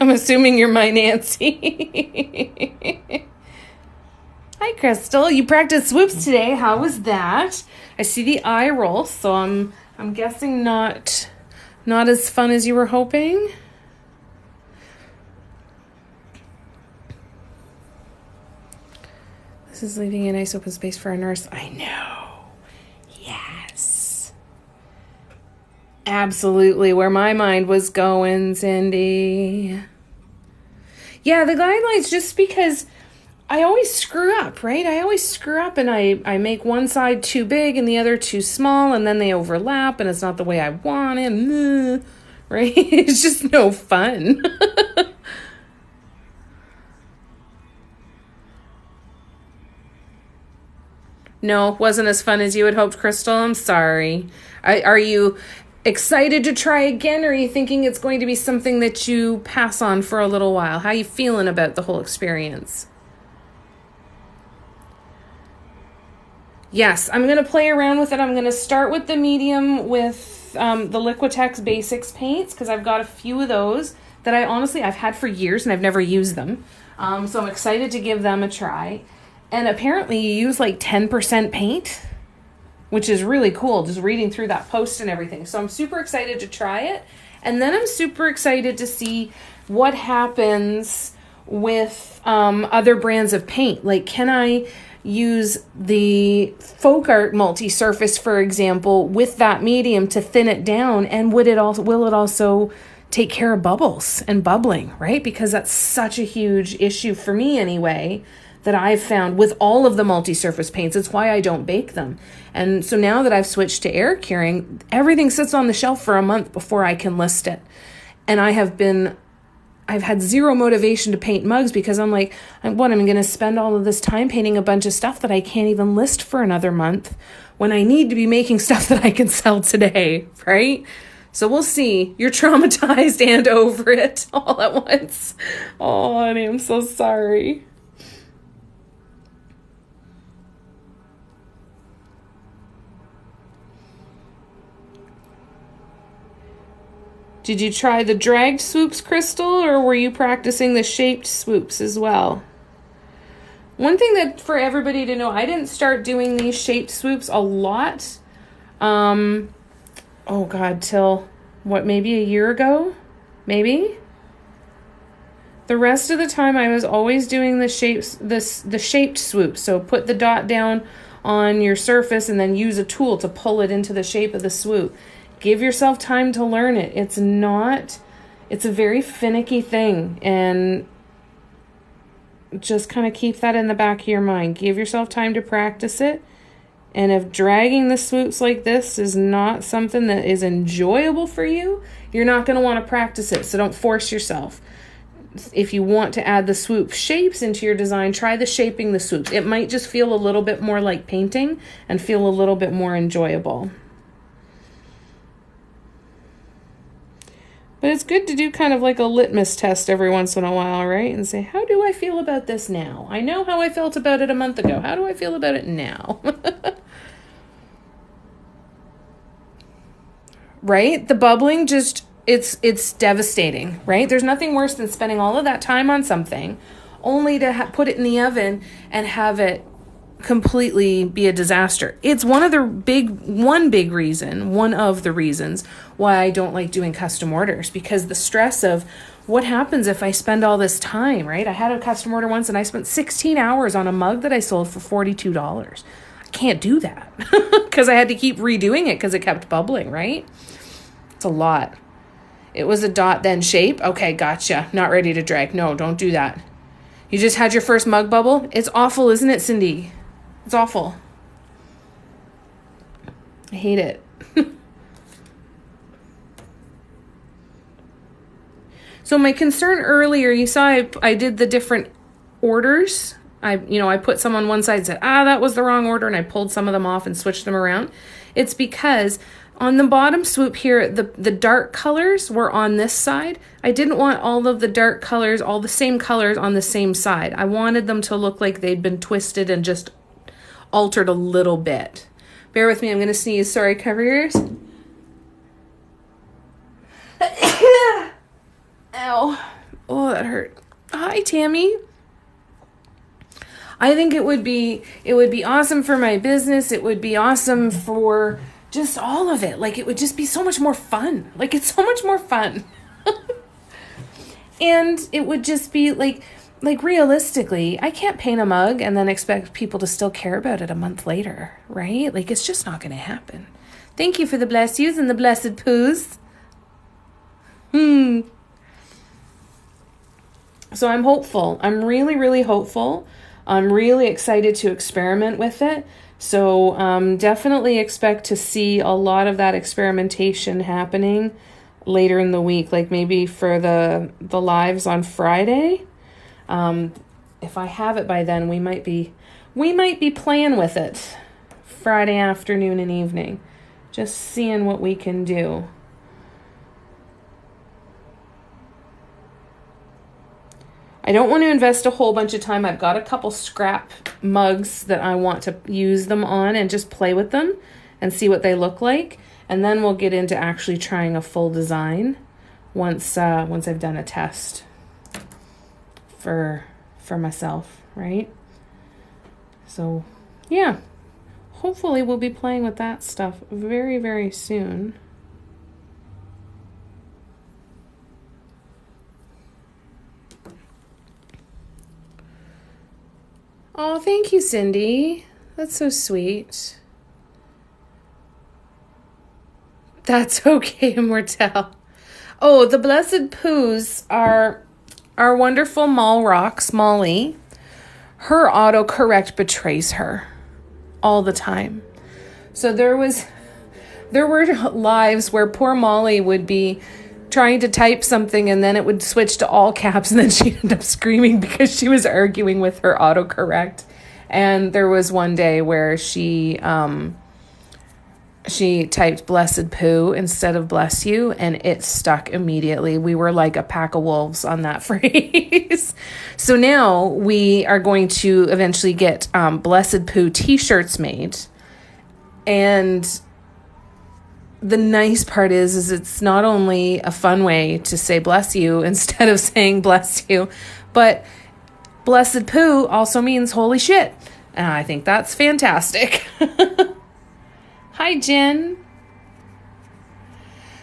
I'm assuming you're my Nancy. Hi, Crystal. You practiced swoops today. How was that? I see the eye roll, so I'm guessing not as fun as you were hoping. This is leaving a nice open space for a nurse. I know. Yes. Absolutely where my mind was going, Cindy. Yeah, the guidelines, just because I always screw up, right? I always screw up and I make one side too big and the other too small, and then they overlap and it's not the way I want it, right? It's just no fun. No, wasn't as fun as you had hoped, Crystal. I'm sorry. Are you excited to try again, or are you thinking it's going to be something that you pass on for a little while? How are you feeling about the whole experience? Yes, I'm going to play around with it. I'm going to start with the medium with the Liquitex Basics paints, because I've got a few of those that I've had for years and I've never used them. So I'm excited to give them a try. And apparently you use like 10% paint, which is really cool, just reading through that post and everything. So I'm super excited to try it. And then I'm super excited to see what happens with other brands of paint. Like, can I use the Folk Art multi-surface, for example, with that medium to thin it down? And will it also take care of bubbles and bubbling, right? Because that's such a huge issue for me anyway, that I've found with all of the multi-surface paints. It's why I don't bake them. And so now that I've switched to air curing, everything sits on the shelf for a month before I can list it. And I've had zero motivation to paint mugs, because I'm like, I'm going to spend all of this time painting a bunch of stuff that I can't even list for another month, when I need to be making stuff that I can sell today, right? So we'll see. You're traumatized and over it all at once. Oh, honey, I'm so sorry. Did you try the dragged swoops, Crystal, or were you practicing the shaped swoops as well? One thing that for everybody to know, I didn't start doing these shaped swoops a lot. Till maybe a year ago? Maybe? The rest of the time I was always doing the shaped swoops. So put the dot down on your surface and then use a tool to pull it into the shape of the swoop. Give yourself time to learn it. It's a very finicky thing, and just kind of keep that in the back of your mind. Give yourself time to practice it. And if dragging the swoops like this is not something that is enjoyable for you, you're not going to want to practice it. So don't force yourself. If you want to add the swoop shapes into your design, try the shaping the swoops. It might just feel a little bit more like painting and feel a little bit more enjoyable. But it's good to do kind of like a litmus test every once in a while, right? And say, how do I feel about this now? I know how I felt about it a month ago. How do I feel about it now? Right? The bubbling it's devastating, right? There's nothing worse than spending all of that time on something only to put it in the oven and have it completely be a disaster. It's one of the reasons why I don't like doing custom orders, because the stress of what happens if I spend all this time, right? I had a custom order once and I spent 16 hours on a mug that I sold for $42. can't do that because I had to keep redoing it because it kept bubbling, right? It's a lot. It was a dot then shape. Okay, gotcha. Not ready to drag. No, don't do that. You just had your first mug bubble? It's awful, isn't it, Cindy? It's awful. I hate it. So my concern earlier, you saw I did the different orders. I put some on one side and said, that was the wrong order. And I pulled some of them off and switched them around. It's because on the bottom swoop here, the dark colors were on this side. I didn't want all of the dark colors, all the same colors on the same side. I wanted them to look like they'd been twisted and just altered a little bit. Bear with me, I'm going to sneeze. Sorry, cover your ears. Ow. Oh, that hurt. Hi, Tammy. I think it would be awesome for my business. It would be awesome for just all of it. Like, it would just be so much more fun. Like, it's so much more fun. And it would just be like realistically, I can't paint a mug and then expect people to still care about it a month later, right? Like, it's just not going to happen. Thank you for the bless yous and the blessed poos. So I'm hopeful. I'm really, really hopeful. I'm really excited to experiment with it. So definitely expect to see a lot of that experimentation happening later in the week, like maybe for the lives on Friday. If I have it by then, we might be playing with it Friday afternoon and evening, just seeing what we can do. I don't want to invest a whole bunch of time. I've got a couple scrap mugs that I want to use them on and just play with them and see what they look like. And then we'll get into actually trying a full design once I've done a test for myself, right? So, yeah. Hopefully we'll be playing with that stuff very, very soon. Oh, thank you, Cindy. That's so sweet. That's okay, Immortelle. Oh, the blessed poos are our wonderful Mall Rocks, Molly. Her autocorrect betrays her all the time. So there were lives where poor Molly would be trying to type something and then it would switch to all caps and then she'd end up screaming because she was arguing with her autocorrect. And there was one day where she typed blessed poo instead of bless you and it stuck immediately. We were like a pack of wolves on that phrase. So now we are going to eventually get blessed poo t-shirts made. And the nice part is it's not only a fun way to say bless you instead of saying bless you, but blessed poo also means holy shit. And I think that's fantastic. Hi, Jen.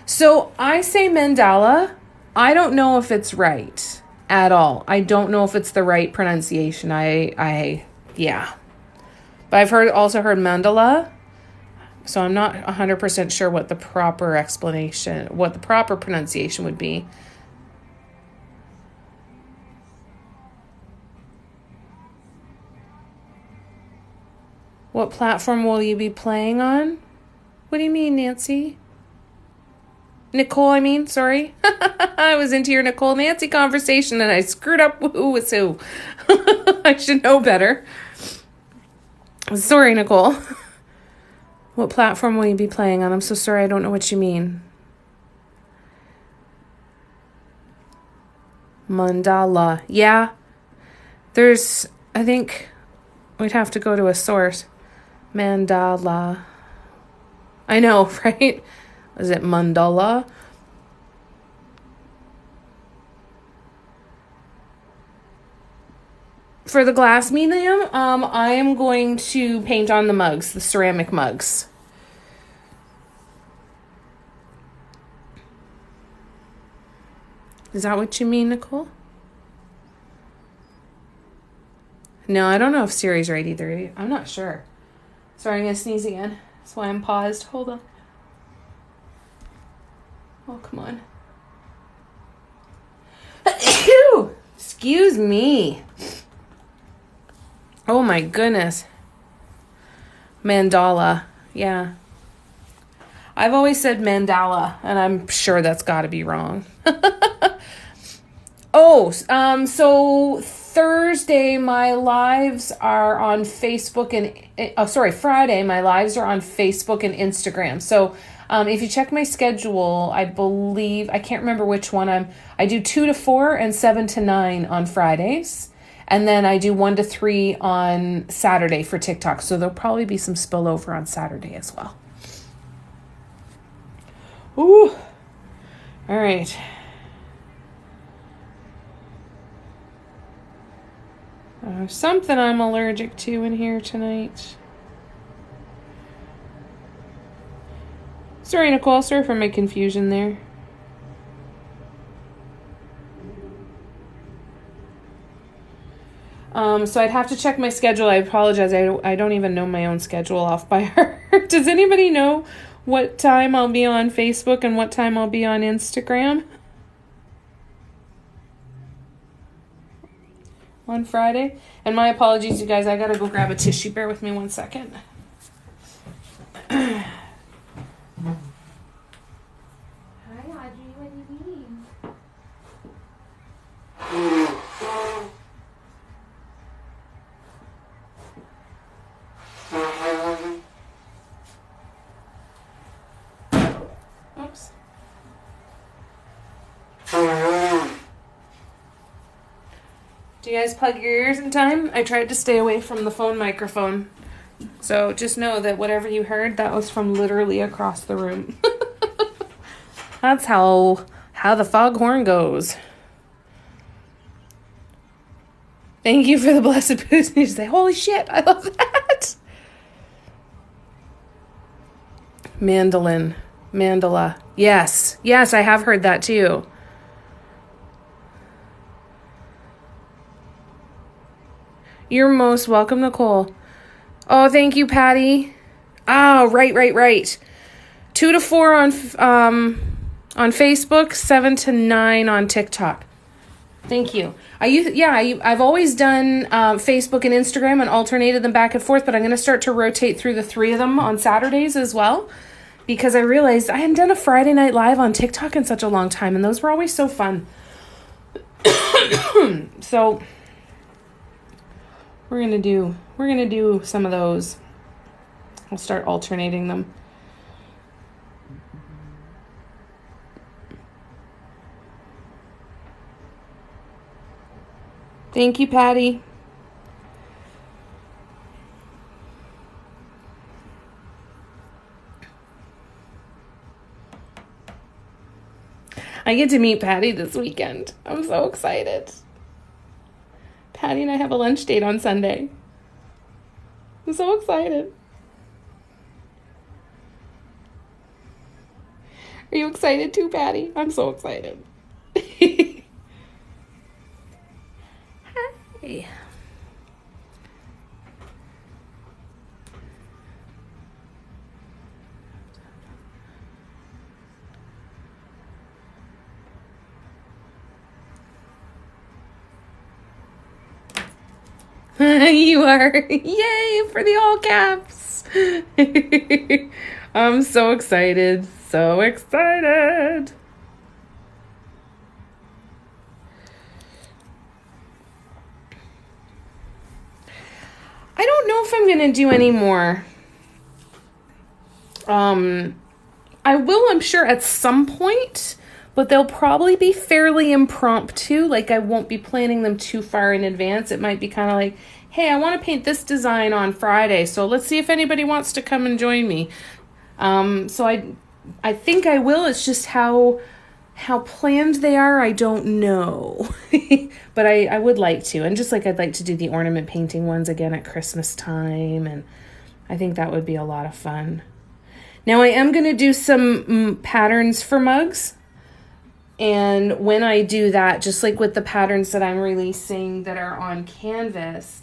So I say mandala. I don't know if it's right at all. I don't know if it's the right pronunciation. Yeah. But I've also heard mandala. So I'm not 100% sure what the proper pronunciation would be. What platform will you be playing on? What do you mean, Nancy? Nicole, sorry. I was into your Nicole Nancy conversation and I screwed up who was who. I should know better. Sorry, Nicole. What platform will you be playing on? I'm so sorry, I don't know what you mean. Mandala. Yeah. I think we'd have to go to a source. Mandala. I know, right? Is it mandala? For the glass medium, I am going to paint on the mugs, the ceramic mugs. Is that what you mean, Nicole? No, I don't know if Siri's right either. I'm not sure. Sorry, I'm going to sneeze again. That's why I'm paused. Hold on. Oh, come on. Excuse me. Oh my goodness. Mandala. Yeah. I've always said mandala, and I'm sure that's got to be wrong. So Thursday my lives are on Facebook and Friday my lives are on Facebook and Instagram. So if you check my schedule, I believe, I can't remember which one I do 2 to 4 and 7 to 9 on Fridays. And then I do 1 to 3 on Saturday for TikTok. So there'll probably be some spillover on Saturday as well. Ooh. All right. Something I'm allergic to in here tonight. Sorry, Nicole. Sorry for my confusion there. So I'd have to check my schedule. I apologize. I don't even know my own schedule off by heart. Does anybody know what time I'll be on Facebook and what time I'll be on Instagram? On Friday? And my apologies, you guys. I gotta go grab a tissue. Bear with me 1 second. Hi, Audrey. What do you mean? Oops. Do you guys plug your ears in time? I tried to stay away from the phone microphone. So just know that whatever you heard, that was from literally across the room. That's how the foghorn goes. Thank you for the blessed boost. You say, holy shit, I love that. Mandala. Yes, I have heard that too. You're most welcome, Nicole. Oh, thank you, Patty. Oh, right. 2 to 4 on Facebook, 7 to 9 on TikTok. Thank you. I've always done Facebook and Instagram and alternated them back and forth, but I'm going to start to rotate through the 3 of them on Saturdays as well, because I realized I hadn't done a Friday night live on TikTok in such a long time, and those were always so fun. So we're going to do some of those. I'll start alternating them. Thank you, Patty. I get to meet Patty this weekend. I'm so excited. Patty and I have a lunch date on Sunday. I'm so excited. Are you excited too, Patty? I'm so excited. Hi. You are. Yay for the all caps. I'm so excited. So excited. I don't know if I'm going to do any more. I will, I'm sure, at some point, but they'll probably be fairly impromptu. Like, I won't be planning them too far in advance. It might be kind of like, hey, I want to paint this design on Friday, so let's see if anybody wants to come and join me. So I think I will. It's just how planned they are, I don't know. But I would like to. And just like I'd like to do the ornament painting ones again at Christmas time. And I think that would be a lot of fun. Now I am going to do some patterns for mugs. And when I do that, just like with the patterns that I'm releasing that are on Canvas,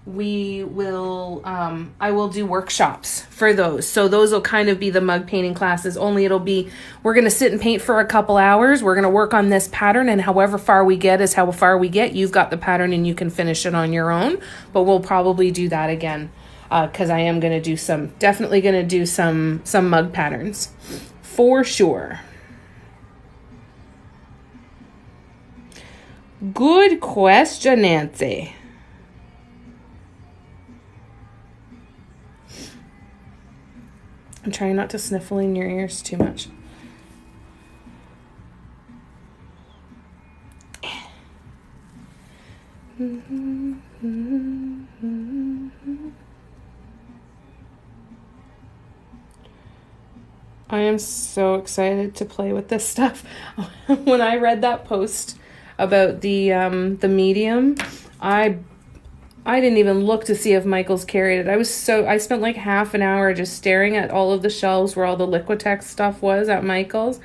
we will, I will do workshops for those. So those will kind of be the mug painting classes, only we're going to sit and paint for a couple hours. We're going to work on this pattern, and however far we get is how far we get. You've got the pattern and you can finish it on your own, but we'll probably do that again. Cause I am going to do definitely going to do some mug patterns for sure. Good question, Nancy. I'm trying not to sniffle in your ears too much. I am so excited to play with this stuff. When I read that post about the medium, I didn't even look to see if Michael's carried it. I spent like half an hour just staring at all of the shelves where all the Liquitex stuff was at Michael's,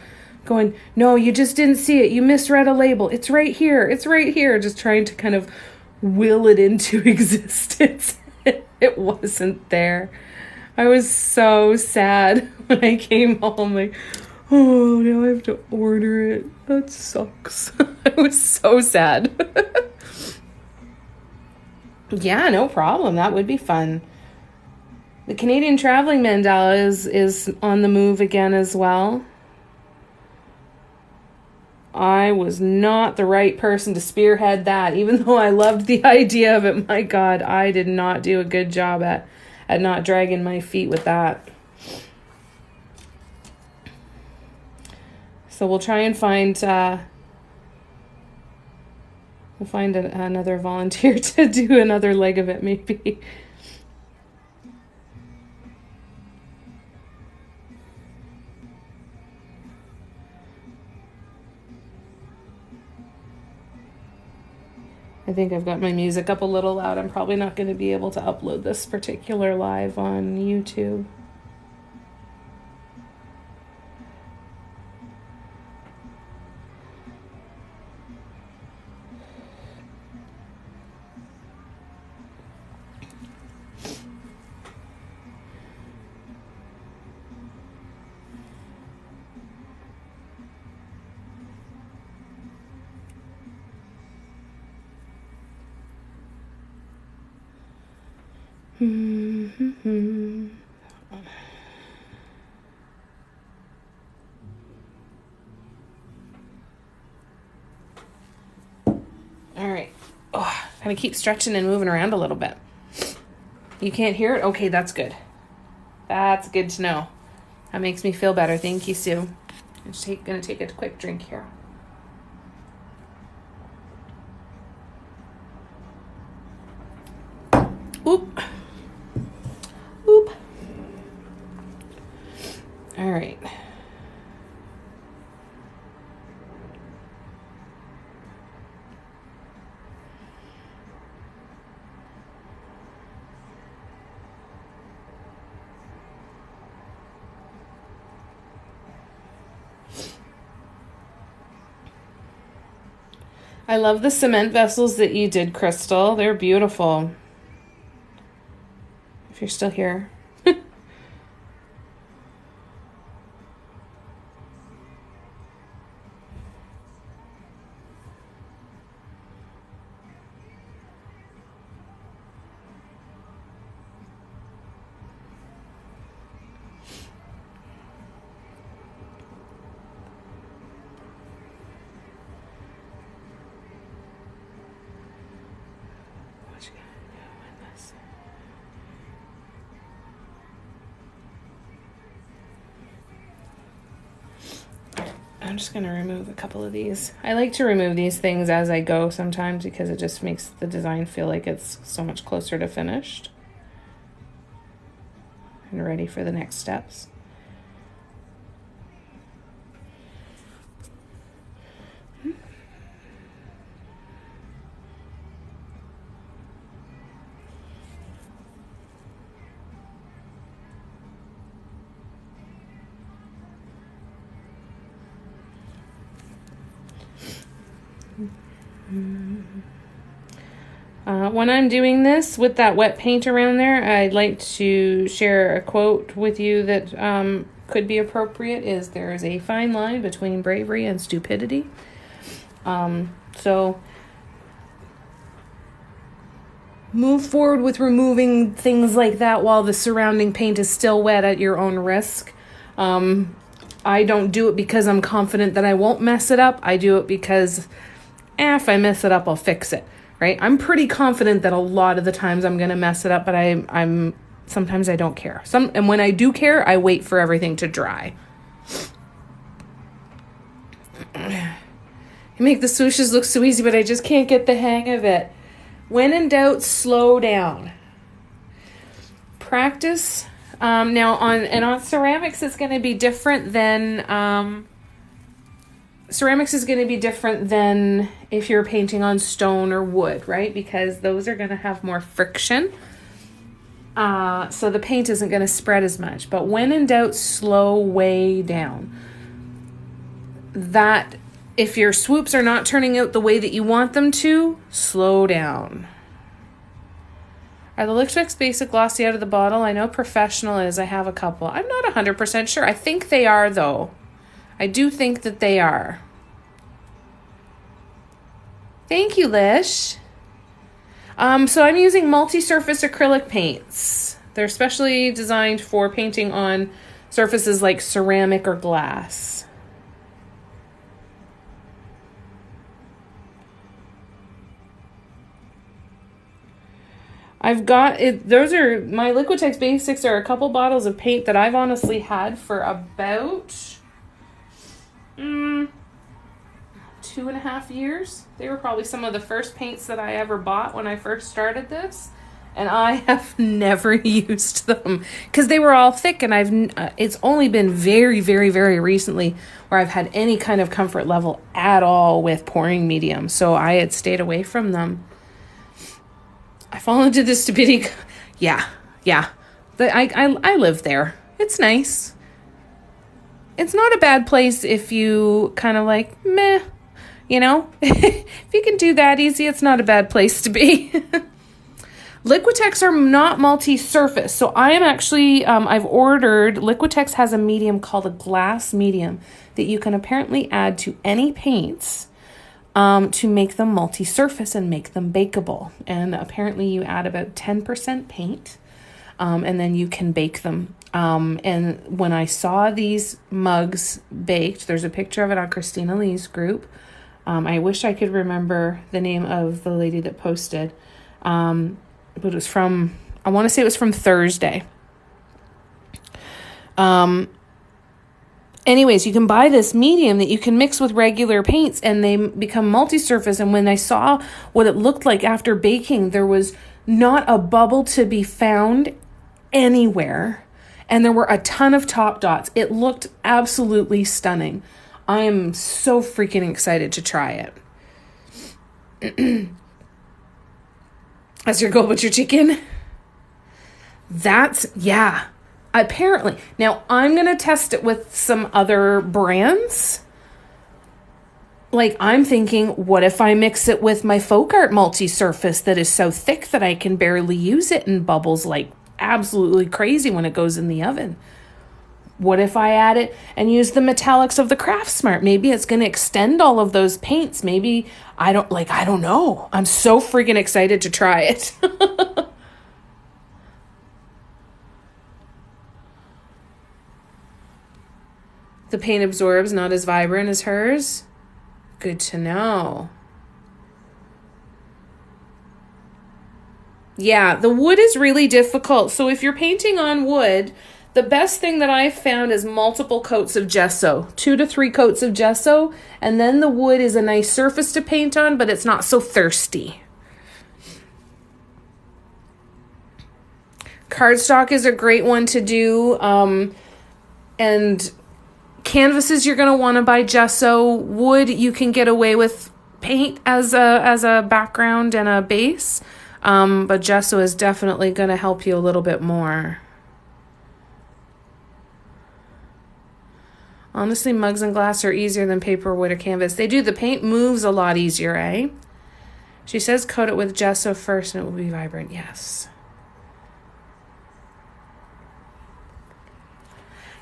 going, no, you just didn't see it. You misread a label. It's right here. It's right here. Just trying to kind of will it into existence. It wasn't there. I was so sad when I came home, like, oh, now I have to order it. That sucks. I was so sad. Yeah, no problem. That would be fun. The Canadian Traveling Mandala is on the move again as well. I was not the right person to spearhead that, even though I loved the idea of it. My God, I did not do a good job at not dragging my feet with that. So we'll try and find another volunteer to do another leg of it, maybe. I think I've got my music up a little loud. I'm probably not going to be able to upload this particular live on YouTube. All right. Oh, gotta keep stretching and moving around a little bit. You can't hear it? Okay, that's good. That's good to know. That makes me feel better. Thank you, Sue. I'm just gonna take a quick drink here. Oop. Oop. All right. I love the cement vessels that you did, Crystal. They're beautiful. If you're still here. I'm just going to remove a couple of these. I like to remove these things as I go sometimes because it just makes the design feel like it's so much closer to finished and ready for the next steps. When I'm doing this with that wet paint around there, I'd like to share a quote with you that could be appropriate. Is there is a fine line between bravery and stupidity. So move forward with removing things like that while the surrounding paint is still wet at your own risk. I don't do it because I'm confident that I won't mess it up. I do it because if I mess it up, I'll fix it, right? I'm pretty confident that a lot of the times I'm going to mess it up, but I'm sometimes I don't care. And when I do care, I wait for everything to dry. You make the swooshes look so easy, but I just can't get the hang of it. When in doubt, slow down. Practice. Now on ceramics, it's going to be different than ceramics is going to be different than if you're painting on stone or wood, right? Because those are going to have more friction. So the paint isn't going to spread as much. But when in doubt, slow way down. That if your swoops are not turning out the way that you want them to, slow down. Are the Liquitex Basic Glossy out of the bottle? I know Professional is. I have a couple. I'm not 100% sure. I think they are, though. I do think that they are. Thank you, Lish. So I'm using multi-surface acrylic paints. They're specially designed for painting on surfaces like ceramic or glass. I've got it. Those are my Liquitex Basics are a couple bottles of paint that I've honestly had for about 2.5 years. They were probably some of the first paints that I ever bought when I first started this, and I have never used them because they were all thick, and it's only been very, very, very recently where I've had any kind of comfort level at all with pouring medium, so I had stayed away from them. I fall into the stupidity. Yeah. I live there. It's nice. It's not a bad place if you kind of like, meh, you know? If you can do that easy, it's not a bad place to be. Liquitex are not multi-surface. So I am actually, I've ordered, Liquitex has a medium called a glass medium that you can apparently add to any paints to make them multi-surface and make them bakeable. And apparently you add about 10% paint, and then you can bake them. And when I saw these mugs baked, there's a picture of it on Christina Lee's group. I wish I could remember the name of the lady that posted, but it was from, I want to say it was from Thursday. Anyways, you can buy this medium that you can mix with regular paints and they become multi-surface. And when I saw what it looked like after baking, there was not a bubble to be found anywhere. And there were a ton of top dots. It looked absolutely stunning. I am so freaking excited to try it. That's your Go Butcher Chicken? Yeah. Apparently. Now, I'm going to test it with some other brands. Like, I'm thinking, what if I mix it with my Folk Art multi-surface that is so thick that I can barely use it and bubbles like absolutely crazy when it goes in the oven? What if I add it and use the metallics of the Craft Smart? Maybe it's going to extend all of those paints. Maybe, I don't know. I'm so freaking excited to try it. The paint absorbs, not as vibrant as hers. Good to know. Yeah, the wood is really difficult. So if you're painting on wood, the best thing that I've found is multiple coats of gesso. 2 to 3 coats of gesso. And then the wood is a nice surface to paint on, but it's not so thirsty. Cardstock is a great one to do. And canvases, you're going to want to buy gesso. Wood, you can get away with paint as a background and a base. But gesso is definitely going to help you a little bit more. Honestly, mugs and glass are easier than paper, wood, or canvas. They do. The paint moves a lot easier, eh? She says coat it with gesso first and it will be vibrant. Yes.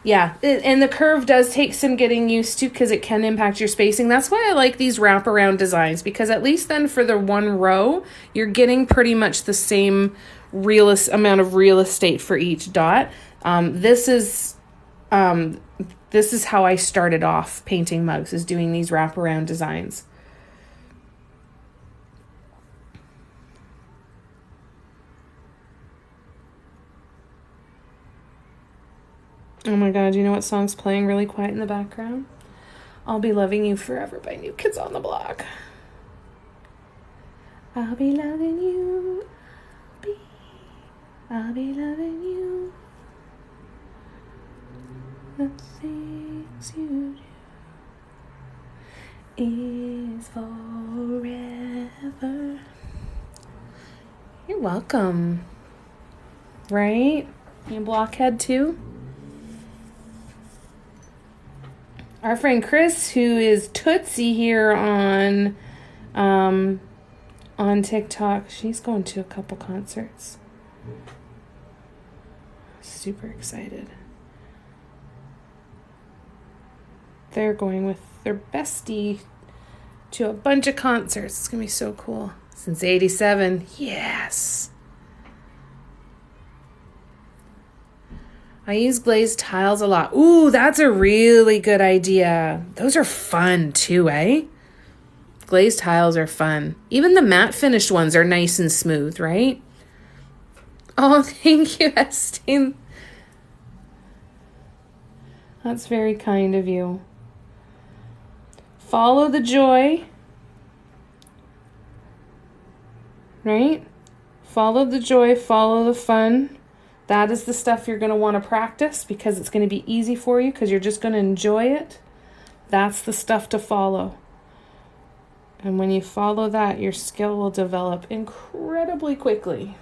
Yeah, and the curve does take some getting used to because it can impact your spacing. That's why I like these wraparound designs, because at least then for the one row, you're getting pretty much the same amount of real estate for each dot. This is how I started off painting mugs, is doing these wraparound designs. Oh my God, you know what song's playing really quiet in the background? I'll Be Loving You Forever by New Kids on the Block. I'll be loving you. I'll be loving you. The things you do is forever. You're welcome. Right? You blockhead too? Our friend Chris, who is Tootsie here on TikTok, she's going to a couple concerts. Super excited. They're going with their bestie to a bunch of concerts. It's going to be so cool. Since 87. Yes. I use glazed tiles a lot. Ooh, that's a really good idea. Those are fun too, eh? Glazed tiles are fun. Even the matte finished ones are nice and smooth, right? Oh, thank you, Estine. That's very kind of you. Follow the joy. Right? Follow the joy, follow the fun. That is the stuff you're going to want to practice because it's going to be easy for you because you're just going to enjoy it. That's the stuff to follow. And when you follow that, your skill will develop incredibly quickly.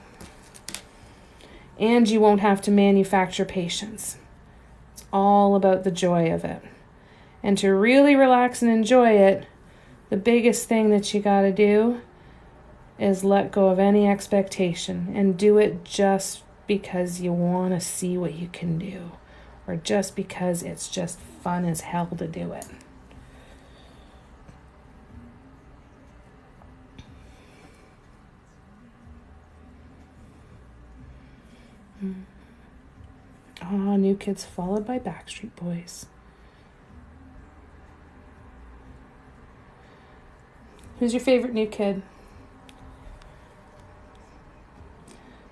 And you won't have to manufacture patience. It's all about the joy of it. And to really relax and enjoy it, the biggest thing that you got to do is let go of any expectation and do it just because you want to see what you can do, or just because it's just fun as hell to do it. Oh, New Kids followed by Backstreet Boys. Who's your favorite New Kid?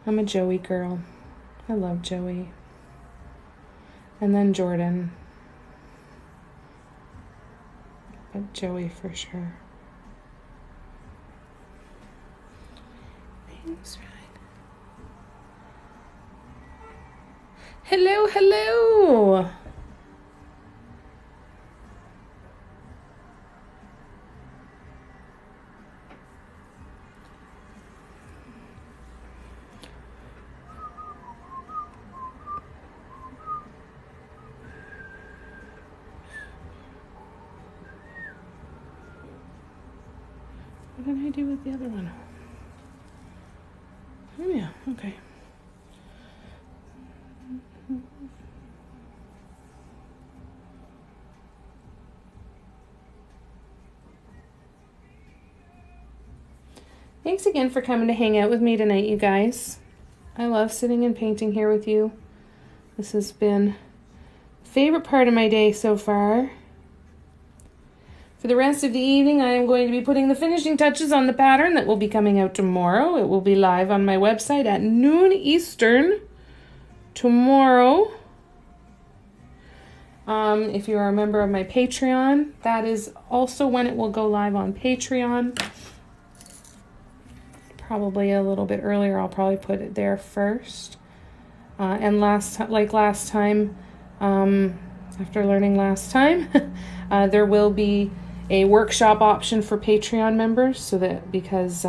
I'm a Joey girl. I love Joey. And then Jordan. But Joey for sure. Thanks, right. Hello, hello. What did I do with the other one? Oh yeah, okay. Thanks again for coming to hang out with me tonight, you guys. I love sitting and painting here with you. This has been the favorite part of my day so far. For the rest of the evening, I am going to be putting the finishing touches on the pattern that will be coming out tomorrow. It will be live on my website at noon Eastern tomorrow. If you are a member of my Patreon, that is also when it will go live on Patreon. Probably a little bit earlier. I'll probably put it there first. And last time, after learning last time, there will be a workshop option for Patreon members, so that because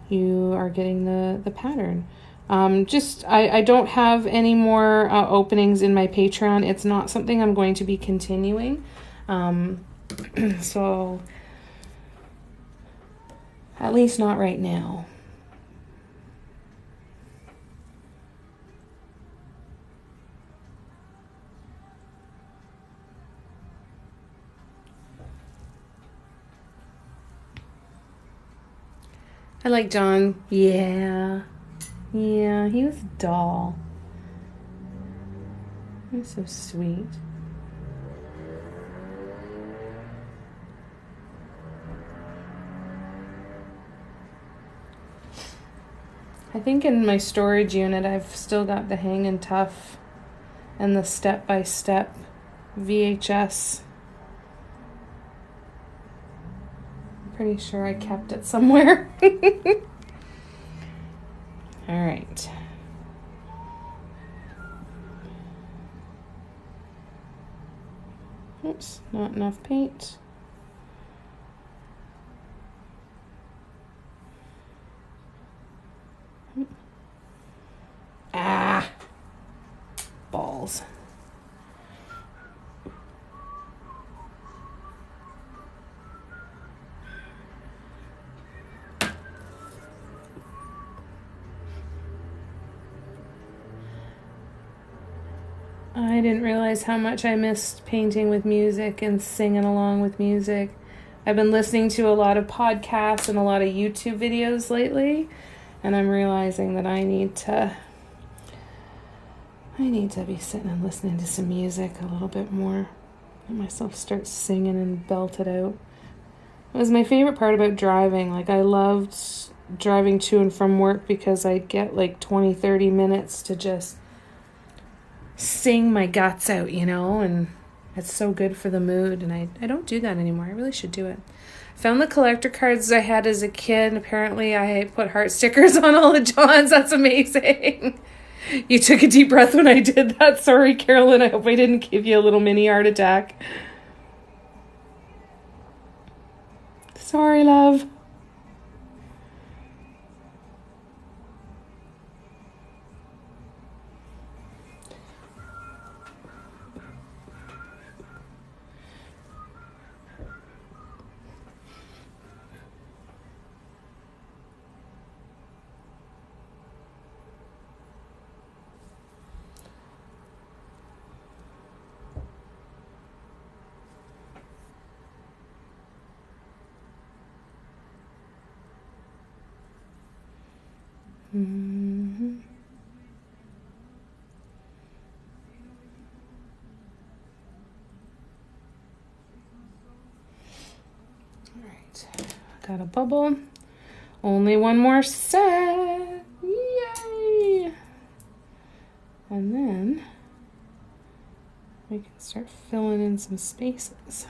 you are getting the pattern. I don't have any more openings in my Patreon. It's not something I'm going to be continuing. So At least not right now. I like John. Yeah. Yeah, he was a doll. He was so sweet. I think in my storage unit I've still got the Hang and Tough and the Step by Step VHS. I'm pretty sure I kept it somewhere. All right. Oops, not enough paint. Ah, balls. I didn't realize how much I missed painting with music and singing along with music. I've been listening to a lot of podcasts and a lot of YouTube videos lately, and I'm realizing that I need to be sitting and listening to some music a little bit more. Let myself start singing and belt it out. It was my favorite part about driving. Like, I loved driving to and from work because I'd get like 20-30 minutes to just sing my guts out, you know, and it's so good for the mood, and I don't do that anymore. I really should do it. Found the collector cards I had as a kid, and apparently I put heart stickers on all the Johns. That's amazing. You took a deep breath when I did that. Sorry, Carolyn. I hope I didn't give you a little mini heart attack. Sorry, love. Mm-hmm. All right, got a bubble. Only one more set. Yay! And then we can start filling in some spaces.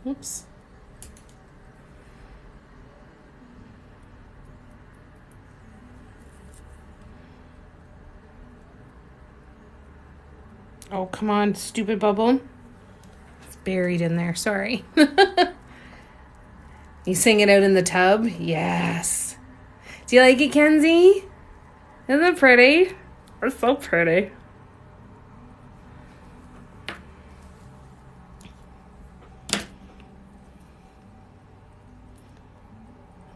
Oops. Oh, come on, stupid bubble. It's buried in there, sorry. You sing it out in the tub? Yes. Do you like it, Kenzie? Isn't it pretty? It's so pretty.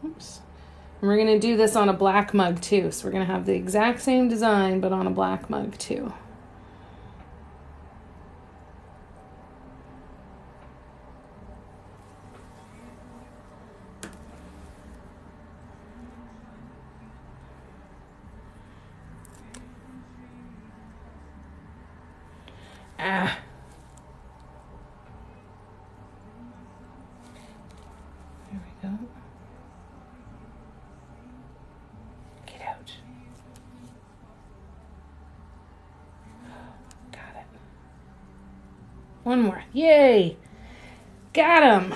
Oops. And we're going to do this on a black mug too. So we're going to have the exact same design, but on a black mug too. Ah. There we go. Get out. Got it. One more. Yay. Got him.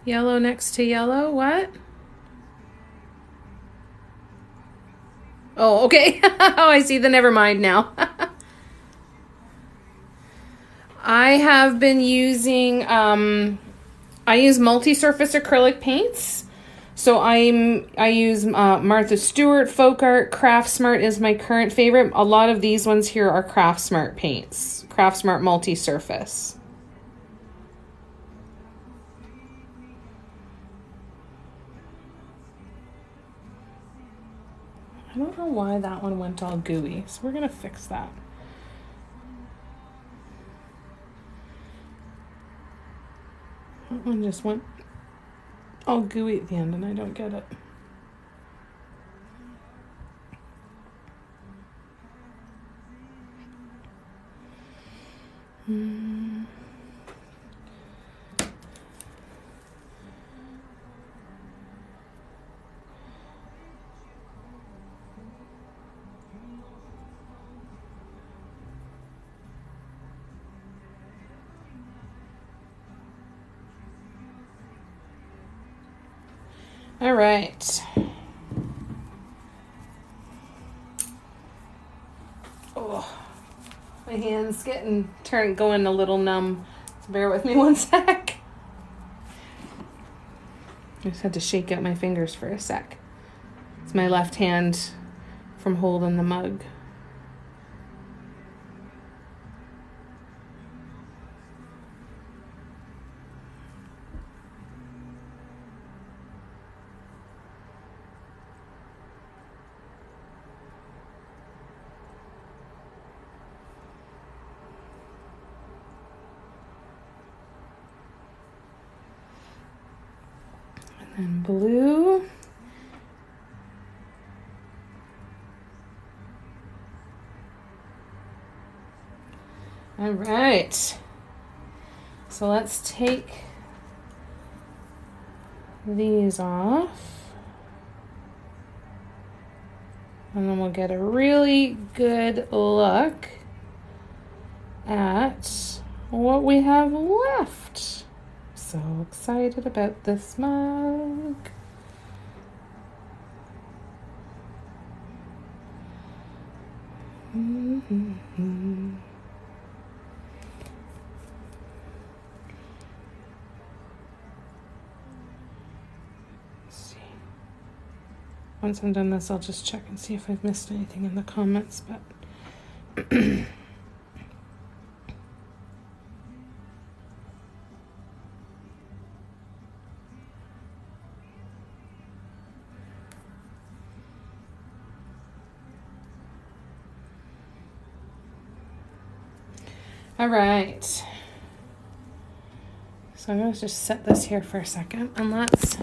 Yellow next to yellow, what? Oh, okay. Oh, I see the never mind now. I have been using, I use multi-surface acrylic paints. So I use Martha Stewart, Folk Art, Craftsmart is my current favorite. A lot of these ones here are Craftsmart paints. Craftsmart multi-surface. I don't know why that one went all gooey, so we're gonna fix that. That one just went all gooey at the end and I don't get it. All right. Oh, my hand's going a little numb. So bear with me one sec. I just had to shake out my fingers for a sec. It's my left hand from holding the mug. And blue. All right. So let's take these off. And then we'll get a really good look at what we have left. So excited about this mug. Mm-hmm. Let's see. Once I'm done this, I'll just check and see if I've missed anything in the comments, but all right. So I'm going to just set this here for a second and let's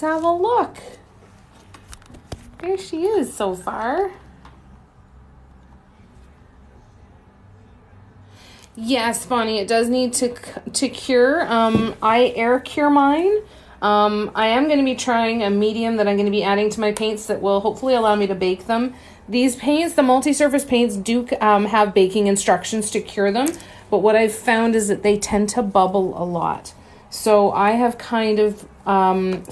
have a look. There she is so far. Yes, Bonnie, it does need to cure. I air cure mine. I am going to be trying a medium that I'm going to be adding to my paints that will hopefully allow me to bake them. These paints, the multi-surface paints, do have baking instructions to cure them, but what I've found is that they tend to bubble a lot. So I have kind of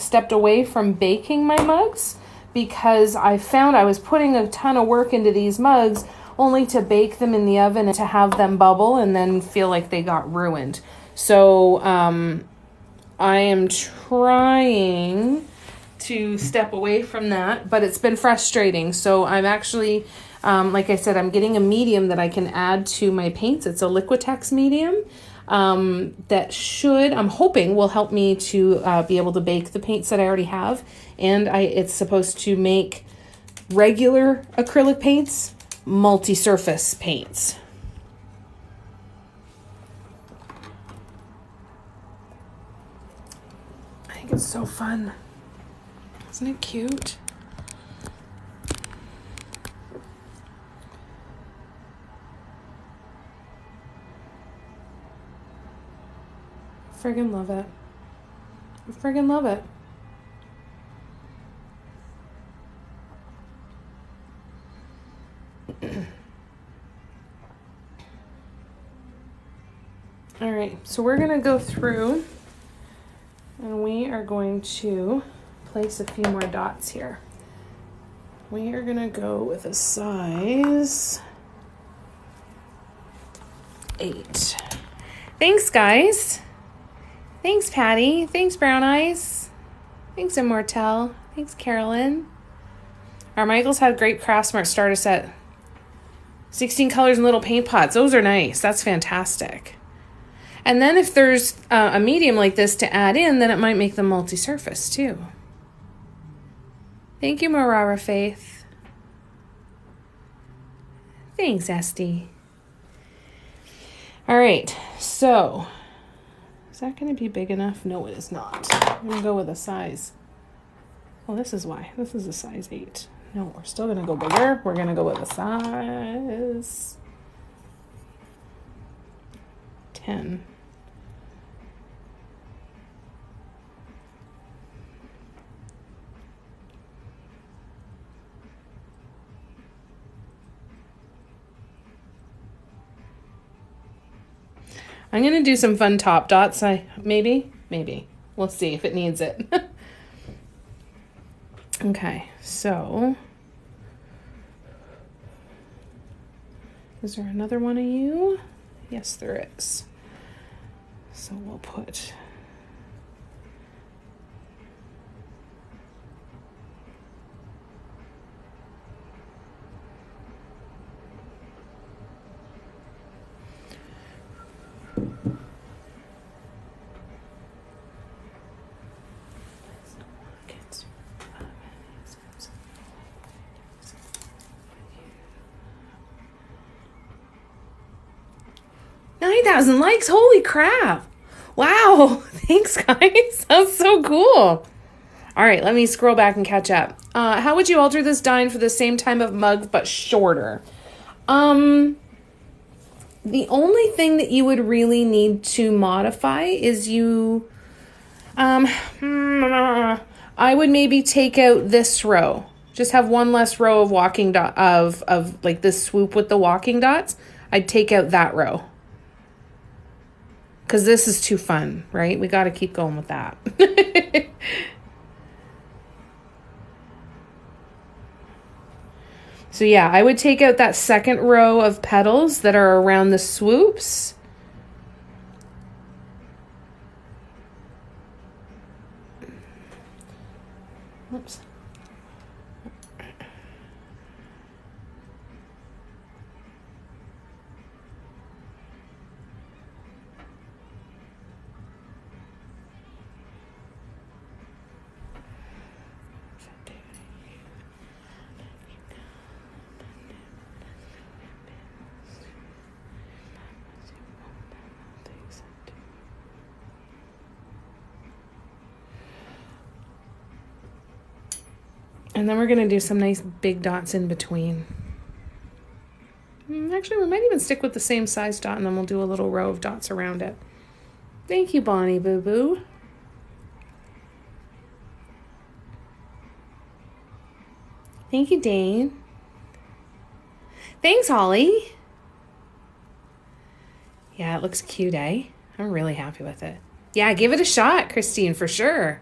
stepped away from baking my mugs because I found I was putting a ton of work into these mugs only to bake them in the oven and to have them bubble and then feel like they got ruined. So I am trying to step away from that, but it's been frustrating. So I'm actually, like I said, I'm getting a medium that I can add to my paints. It's a Liquitex medium that I'm hoping will help me to be able to bake the paints that I already have. And it's supposed to make regular acrylic paints multi-surface paints. I think it's so fun. Isn't it cute? Friggin' love it. I friggin' love it. All right, so we're gonna go through And we are going to place a few more dots here. We are going to go with a size 8. Thanks, guys. Thanks, Patty. Thanks, Brown Eyes. Thanks, Immortel. Thanks, Carolyn. Our Michaels had a great Craftsmart starter set. 16 colors in little paint pots. Those are nice. That's fantastic. And then if there's a medium like this to add in, then it might make them multi-surface too. Thank you, Marara Faith. Thanks, Esty. All right, so is that going to be big enough? No, it is not. I'm going to go with a size. Well, this is why. This is a size 8. No, we're still going to go bigger. We're going to go with a size 10. I'm going to do some fun top dots. Maybe. We'll see if it needs it. Okay, so is there another one of you? Yes, there is. So we'll put $9,000 likes. Holy crap. Wow. Thanks, guys. That's so cool. All right, let me scroll back and catch up. How would you alter this design for the same type of mug but shorter? The only thing that you would really need to modify is I would maybe take out this row. Just have one less row of walking dot of like this swoop with the walking dots. I'd take out that row. Because this is too fun, right? We got to keep going with that. So yeah, I would take out that second row of petals that are around the swoops. Oops. And then we're going to do some nice big dots in between. Actually, we might even stick with the same size dot and then we'll do a little row of dots around it. Thank you, Bonnie Boo Boo. Thank you, Dane. Thanks, Holly. Yeah, it looks cute, eh? I'm really happy with it. Yeah, give it a shot, Christine, for sure.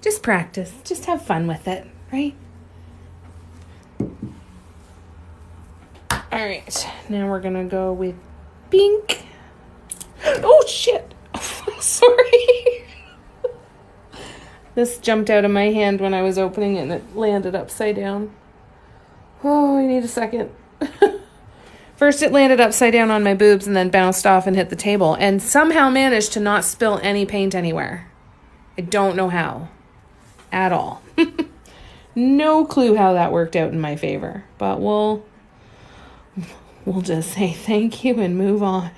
Just practice. Just have fun with it, right? All right. Now we're going to go with pink. Oh, shit. Sorry. This jumped out of my hand when I was opening it and it landed upside down. Oh, I need a second. First it landed upside down on my boobs and then bounced off and hit the table and somehow managed to not spill any paint anywhere. I don't know how. At all. No clue how that worked out in my favor, but we'll just say thank you and move on.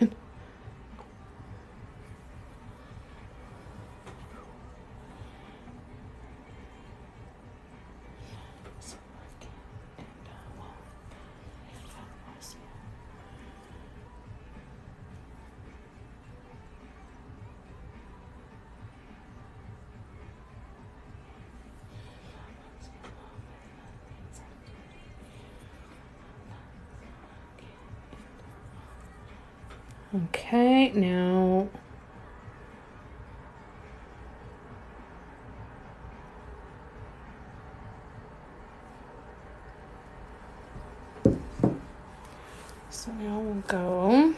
Okay, now So now we'll go.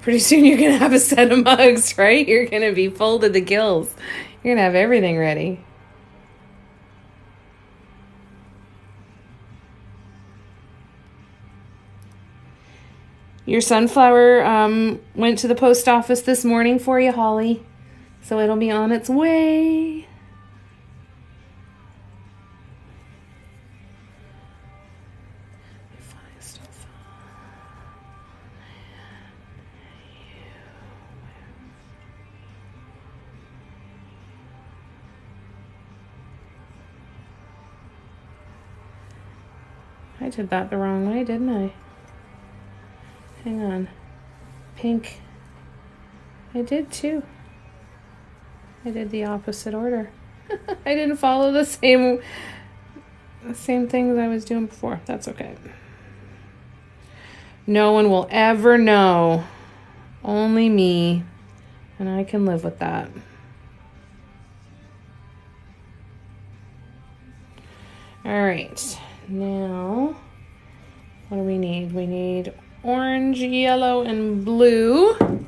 Pretty soon you're going to have a set of mugs, right? You're going to be full to the gills. You're going to have everything ready. Your sunflower went to the post office this morning for you, Holly. So it'll be on its way. I did that the wrong way, didn't I? Hang on. Pink. I did too. I did the opposite order. I didn't follow the same things I was doing before. That's okay. No one will ever know. Only me. And I can live with that. All right. Now, what do we need? We need orange, yellow, and blue.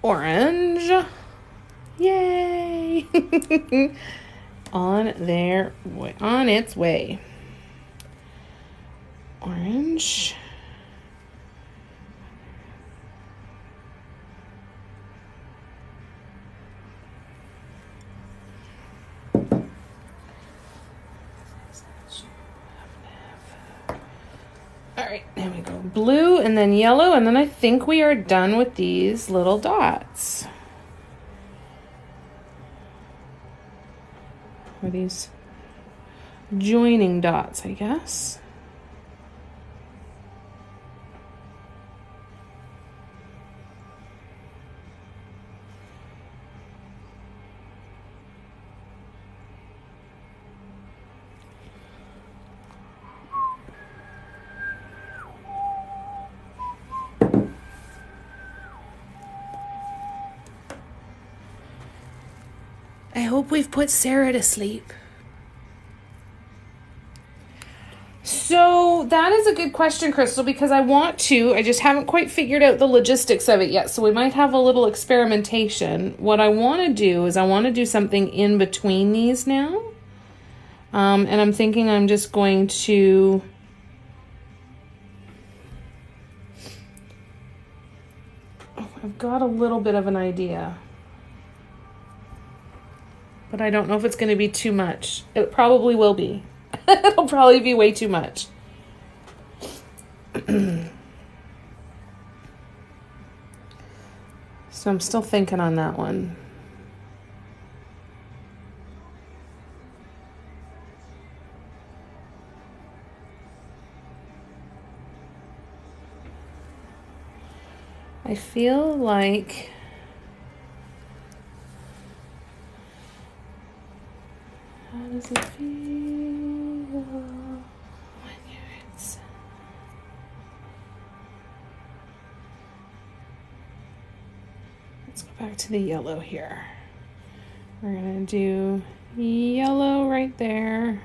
Orange. Yay! On its way. Orange. All right, there we go. Blue and then yellow, and then I think we are done with these little dots. Or these joining dots, I guess. I hope we've put Sarah to sleep. So that is a good question, Crystal, because I just haven't quite figured out the logistics of it yet. So we might have a little experimentation. What I want to do is I want to do something in between these now. And I'm thinking I'm just going to... I've got a little bit of an idea. But I don't know if it's going to be too much. It probably will be. It'll probably be way too much. So I'm still thinking on that one. I feel like... How does it feel when Let's go back to the yellow here. We're going to do yellow right there.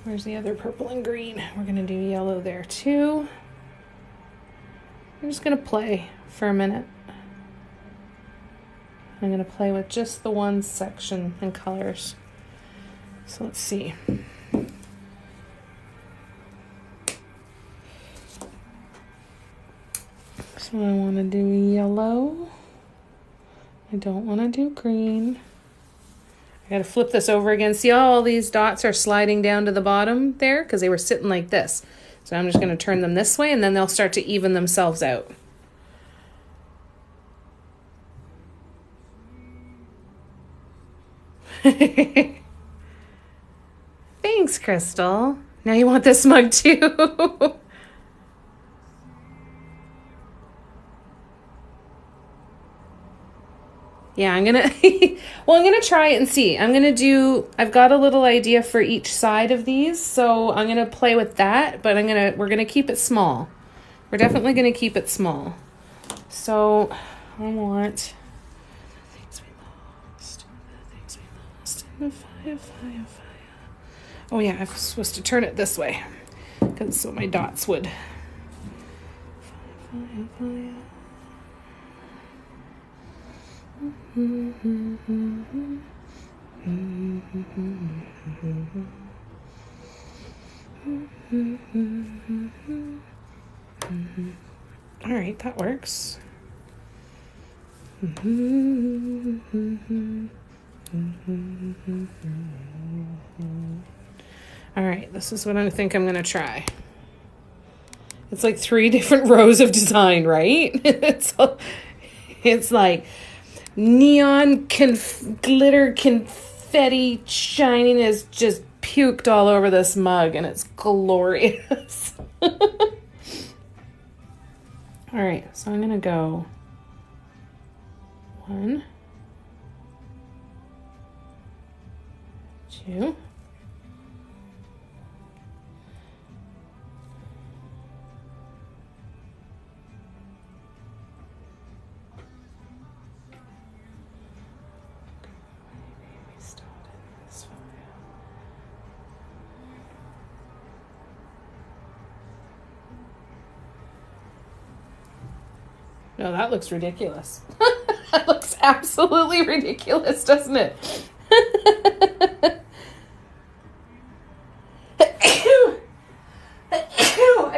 Where's the other purple and green? We're going to do yellow there too. I'm just going to play for a minute. I'm going to play with just the one section and colors. So let's see. So I want to do yellow. I don't want to do green. I got to flip this over again. See how all these dots are sliding down to the bottom there? Because they were sitting like this. So I'm just going to turn them this way and then they'll start to even themselves out. Thanks, Crystal. Now you want this mug too. Yeah, I'm gonna I'm gonna try it and see. I've got a little idea for each side of these, so I'm gonna play with that, but we're gonna keep it small. We're definitely gonna keep it small. So I want the things we lost. The things we lost in the fire, fire, fire. Oh yeah, I'm supposed to turn it this way. Because so my dots would. Fire, fire, fire. All right, that works. All right, this is what I think I'm going to try. It's like 3 different rows of design, right? It's like neon glitter confetti shininess just puked all over this mug, and it's glorious. All right, so I'm going to go 1, 2. No, that looks ridiculous. That looks absolutely ridiculous, doesn't it? I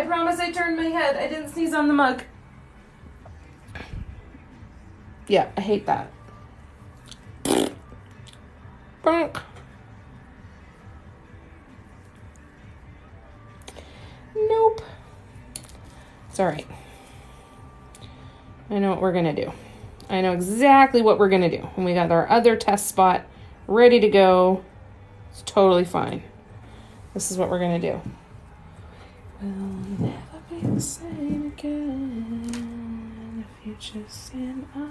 promise I turned my head. I didn't sneeze on the mug. Yeah, I hate that. Bonk. Nope. It's all right. I know what we're going to do. I know exactly what we're going to do. And we got our other test spot ready to go. It's totally fine. This is what we're going to do. We'll never be the same again. The future's in our...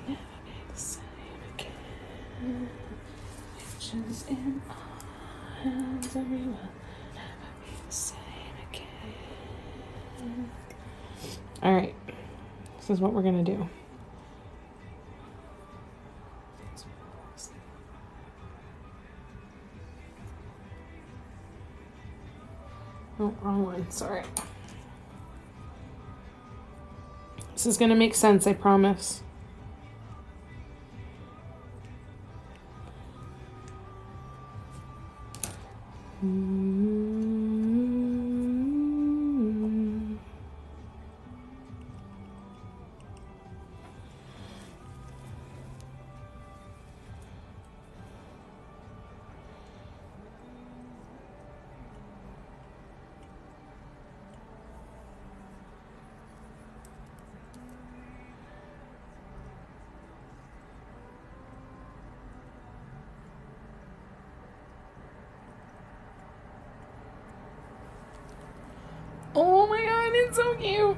Never be the same again. The future's in our hands. And we will never be the same again. All right, this is what we're going to do. Oh, wrong one, sorry. This is going to make sense, I promise. Oh my god, it's so cute.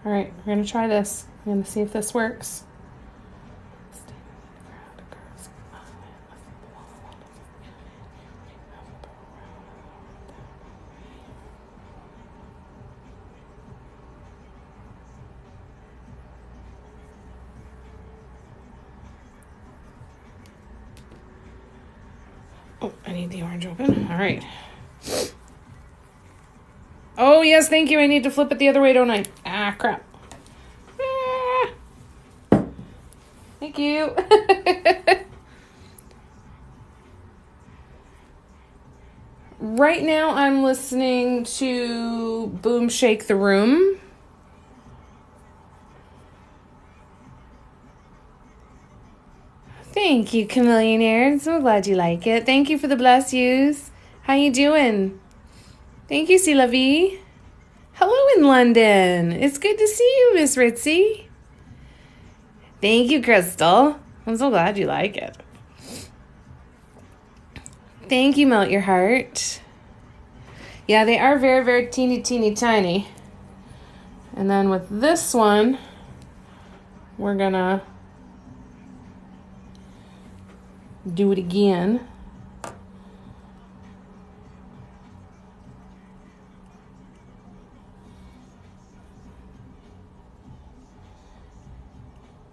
All right, we're going to try this. I'm going to see if this works. Oh, I need the orange open. All right. Oh, yes, thank you. I need to flip it the other way, don't I? Ah, crap. Ah. Thank you. Right now, I'm listening to Boom Shake the Room. Thank you, Chameleonaire. I'm so glad you like it. Thank you for the bless yous. How you doing? Thank you, C'est La Vie. Hello in London. It's good to see you, Miss Ritzy. Thank you, Crystal. I'm so glad you like it. Thank you, Melt Your Heart. Yeah, they are very, very teeny, teeny, tiny. And then with this one, we're gonna do it again.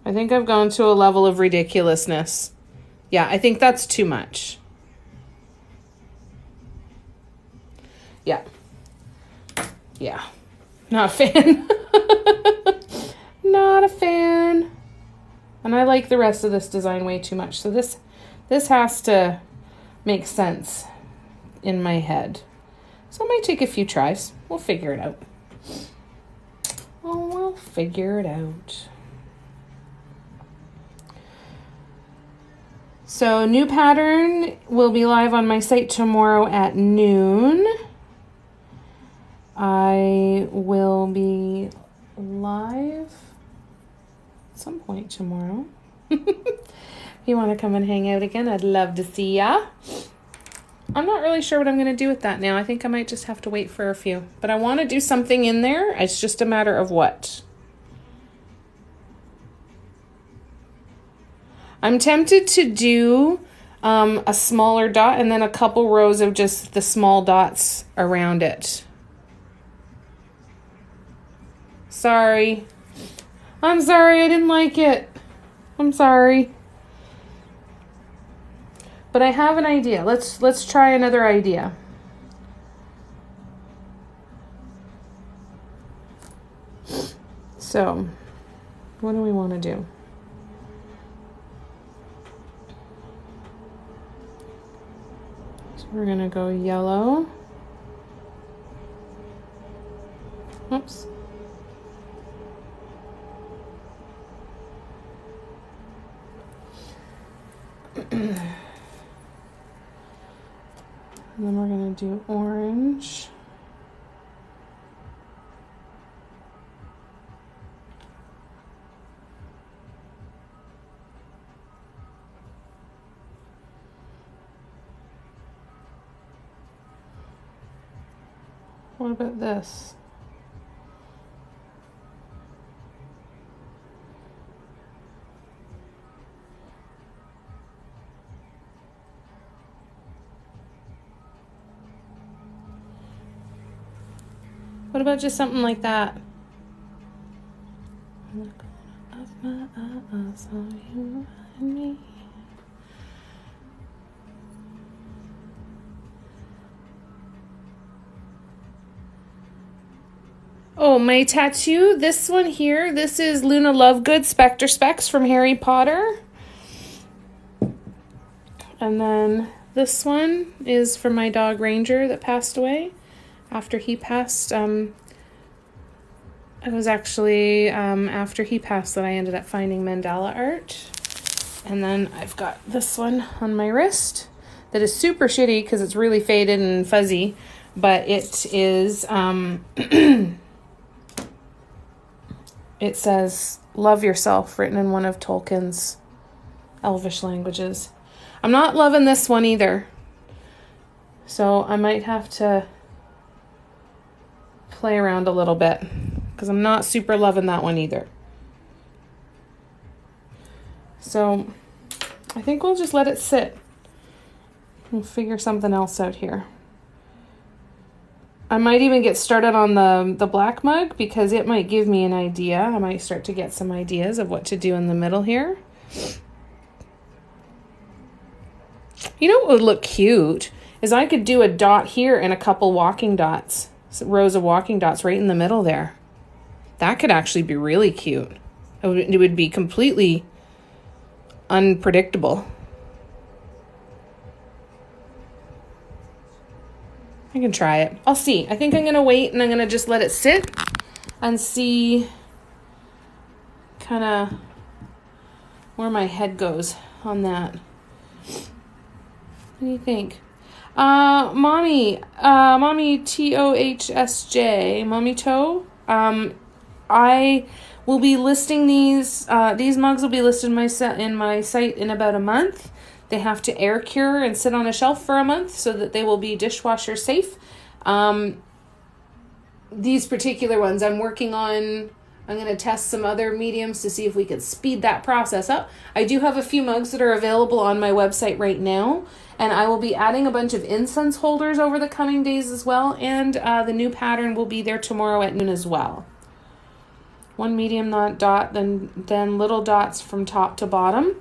I think I've gone to a level of ridiculousness. Yeah, I think that's too much. Yeah. Yeah. Not a fan. Not a fan. And I like the rest of this design way too much. So this has to make sense in my head. So it might take a few tries. We'll figure it out. Oh, we'll figure it out. So new pattern will be live on my site tomorrow at noon. I will be live at some point tomorrow. If you want to come and hang out again, I'd love to see ya. I'm not really sure what I'm going to do with that now. I think I might just have to wait for a few. But I want to do something in there. It's just a matter of what. I'm tempted to do a smaller dot and then a couple rows of just the small dots around it. Sorry. I'm sorry, I didn't like it. I'm sorry. But I have an idea. Let's try another idea. So, what do we want to do? So we're going to go yellow. Oops. And then we're going to do orange. What about this? What about just something like that? Of my eyes on you and me. Oh, my tattoo, this one here, this is Luna Lovegood Spectre Specs from Harry Potter. And then this one is from my dog Ranger that passed away. After he passed, it was actually after he passed that I ended up finding mandala art. And then I've got this one on my wrist that is super shitty because it's really faded and fuzzy, but it is, it says, "Love Yourself," written in one of Tolkien's Elvish languages. I'm not loving this one either. So I might have to play around a little bit because I'm not super loving that one either. So I think we'll just let it sit and figure something else out here. I might even get started on the black mug because it might give me an idea. I might start to get some ideas of what to do in the middle here. You know what would look cute is I could do a dot here and a couple walking dots, rows of walking dots right in the middle there. That could actually be really cute. It would be completely unpredictable. I can try it. I'll see. I think I'm going to wait and I'm going to just let it sit and see kind of where my head goes on that. What do you think? Mommy TOHSJ, Mommy Toe. I will be listing these mugs will be listed in my site in about a month. They have to air cure and sit on a shelf for a month so that they will be dishwasher safe. These particular ones I'm working on, I'm going to test some other mediums to see if we can speed that process up. I do have a few mugs that are available on my website right now, and I will be adding a bunch of incense holders over the coming days as well, and the new pattern will be there tomorrow at noon as well. One medium dot, then little dots from top to bottom.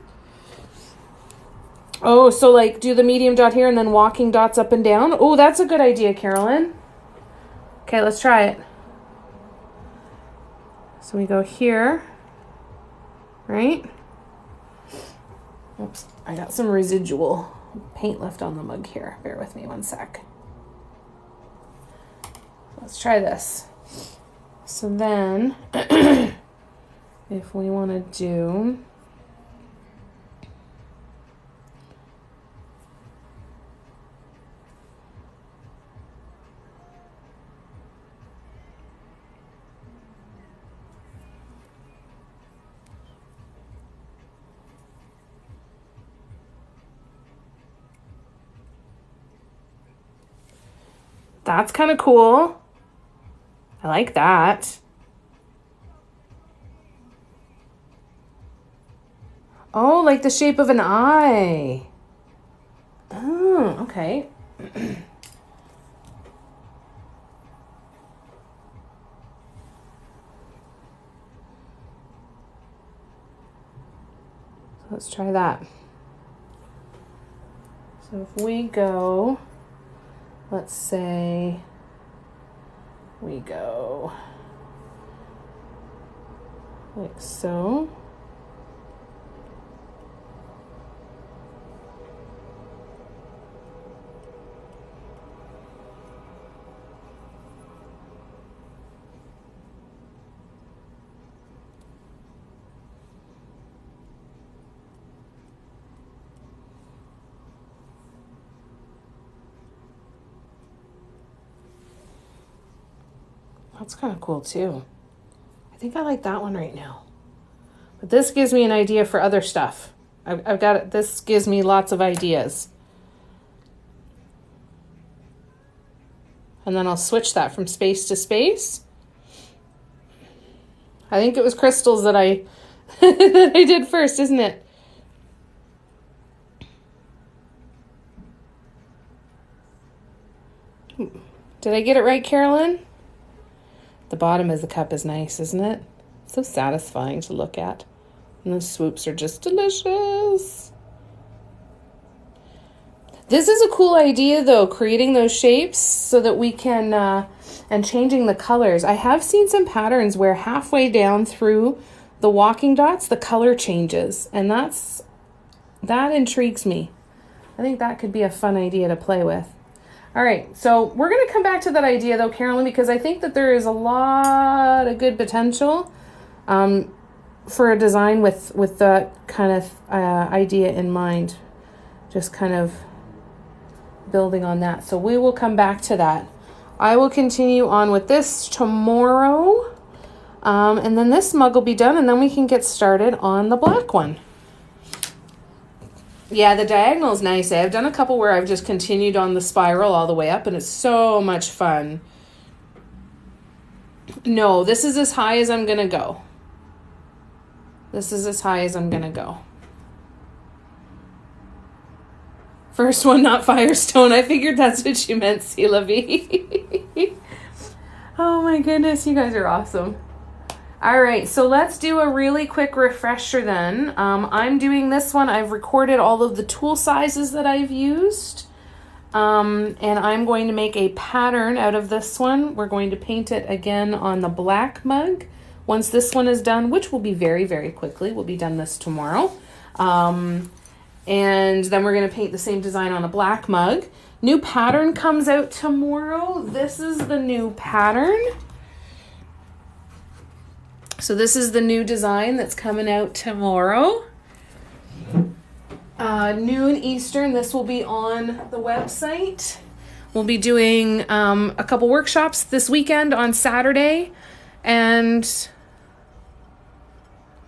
Oh, so like do the medium dot here and then walking dots up and down. Oh, that's a good idea, Carolyn. Okay, let's try it. So we go here, right? Oops, I got some residual paint left on the mug here. Bear with me one sec. Let's try this. So then, if we want to do... That's kind of cool. I like that. Oh, like the shape of an eye. Oh, okay. Let's try that. So if we go, let's say we go like so. That's kind of cool too. I think I like that one right now. But this gives me an idea for other stuff. I've got it. This gives me lots of ideas. And then I'll switch that from space to space. I think it was crystals that I that I did first, isn't it? Did I get it right, Carolyn? The bottom of the cup is nice, isn't it? So satisfying to look at. And those swoops are just delicious. This is a cool idea, though, creating those shapes so that we can, and changing the colors. I have seen some patterns where halfway down through the walking dots, the color changes. And that intrigues me. I think that could be a fun idea to play with. All right, so we're going to come back to that idea, though, Carolyn, because I think that there is a lot of good potential for a design with that kind of idea in mind, just kind of building on that. So we will come back to that. I will continue on with this tomorrow, and then this mug will be done, and then we can get started on the black one. Yeah, the diagonal is nice. I've done a couple where I've just continued on the spiral all the way up, and it's so much fun. No, this is as high as I'm going to go. This is as high as I'm going to go. First one, not Firestone. I figured that's what you meant, Silavi. Oh my goodness, you guys are awesome. All right, so let's do a really quick refresher then. I'm doing this one. I've recorded all of the tool sizes that I've used. And I'm going to make a pattern out of this one. We're going to paint it again on the black mug. Once this one is done, which will be very, very quickly. We'll be done this tomorrow. And then we're going to paint the same design on a black mug. New pattern comes out tomorrow. This is the new pattern. So this is the new design that's coming out tomorrow. Noon Eastern. This will be on the website. We'll be doing a couple workshops this weekend on Saturday and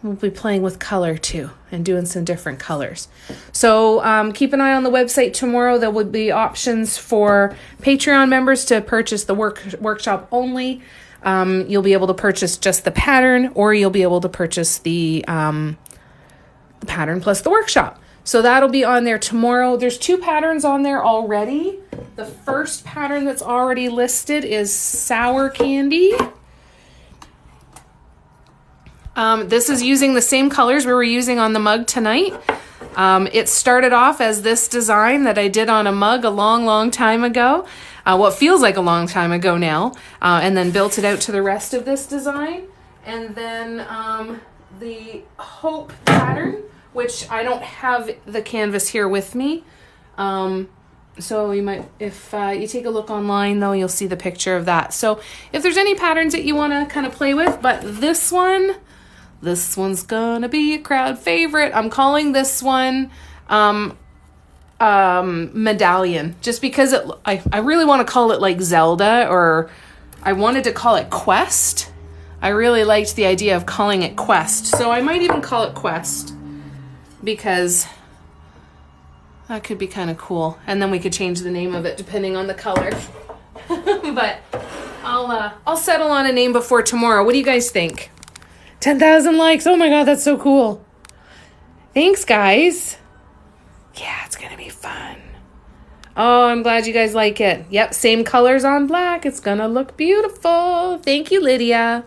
we'll be playing with color too and doing some different colors. So keep an eye on the website tomorrow. There will be options for Patreon members to purchase the workshop only. You'll be able to purchase just the pattern, or you'll be able to purchase the pattern plus the workshop. So that'll be on there tomorrow. There's 2 patterns on there already. The first pattern that's already listed is Sour Candy. This is using the same colors we were using on the mug tonight. It started off as this design that I did on a mug a long time ago. What feels like a long time ago now. And then built it out to the rest of this design. And then the Hope pattern, which I don't have the canvas here with me. So you might, if you take a look online though, you'll see the picture of that. So if there's any patterns that you want to kind of play with, but this one's gonna be a crowd favorite. I'm calling this one Medallion, just because I really want to call it like Zelda, or I wanted to call it Quest. I really liked the idea of calling it Quest, so I might even call it Quest, because that could be kind of cool. And then we could change the name of it depending on the color. But I'll settle on a name before tomorrow. What do you guys think? 10,000 likes. Oh my God, that's so cool. Thanks, guys. Yeah, it's going to be fun. Oh, I'm glad you guys like it. Yep, same colors on black. It's going to look beautiful. Thank you, Lydia.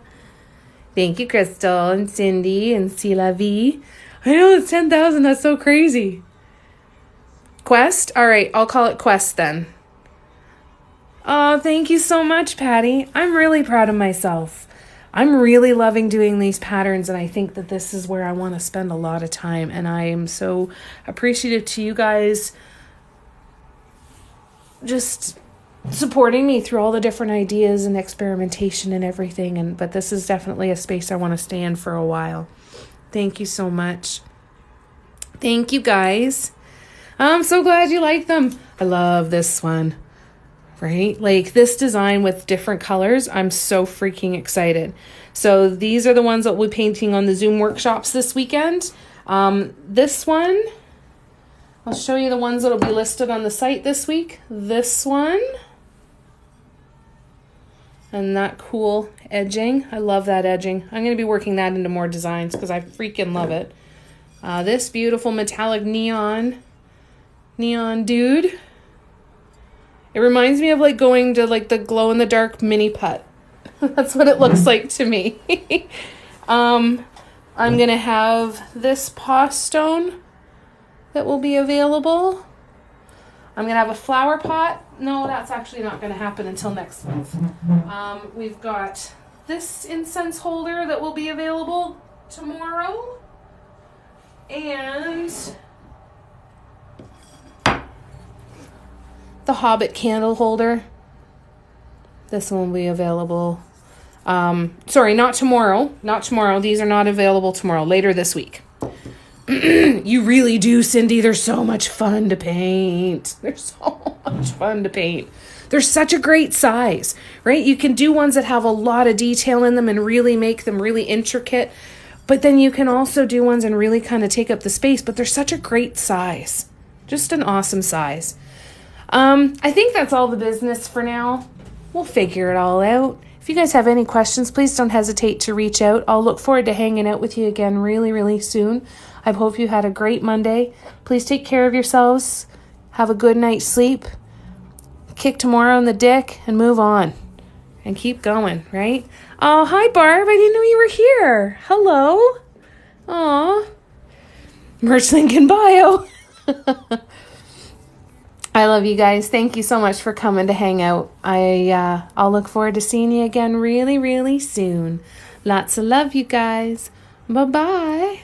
Thank you, Crystal and Cindy and C'est La Vie. I know it's 10,000. That's so crazy. Quest? All right, I'll call it Quest then. Oh, thank you so much, Patty. I'm really proud of myself. I'm really loving doing these patterns, and I think that this is where I want to spend a lot of time, and I am so appreciative to you guys just supporting me through all the different ideas and experimentation and everything. But this is definitely a space I want to stay in for a while. Thank you so much. Thank you, guys. I'm so glad you like them. I love this one. Right? Like this design with different colors. I'm so freaking excited. So these are the ones that we'll be painting on the Zoom workshops this weekend. This one, I'll show you the ones that will be listed on the site this week. This one. And that cool edging. I love that edging. I'm going to be working that into more designs because I freaking love it. This beautiful metallic neon dude. It reminds me of like going to like the glow in the dark mini putt. That's what it looks like to me. I'm going to have this paw stone that will be available. I'm going to have a flower pot. No, that's actually not going to happen until next month. We've got this incense holder that will be available tomorrow. And the Hobbit candle holder. This one will be available. Sorry, not tomorrow. Not tomorrow. These are not available tomorrow. Later this week. You really do, Cindy. They're so much fun to paint. They're so much fun to paint. They're such a great size, right? You can do ones that have a lot of detail in them and really make them really intricate. But then you can also do ones and really kind of take up the space. But they're such a great size. Just an awesome size. I think that's all the business for now. We'll figure it all out. If you guys have any questions, please don't hesitate to reach out. I'll look forward to hanging out with you again really, really soon. I hope you had a great Monday. Please take care of yourselves. Have a good night's sleep. Kick tomorrow in the dick and move on. And keep going, right? Oh, hi, Barb. I didn't know you were here. Hello. Aw. Merch link in bio. I love you guys. Thank you so much for coming to hang out. I'll look forward to seeing you again really, really soon. Lots of love, you guys. Bye-bye.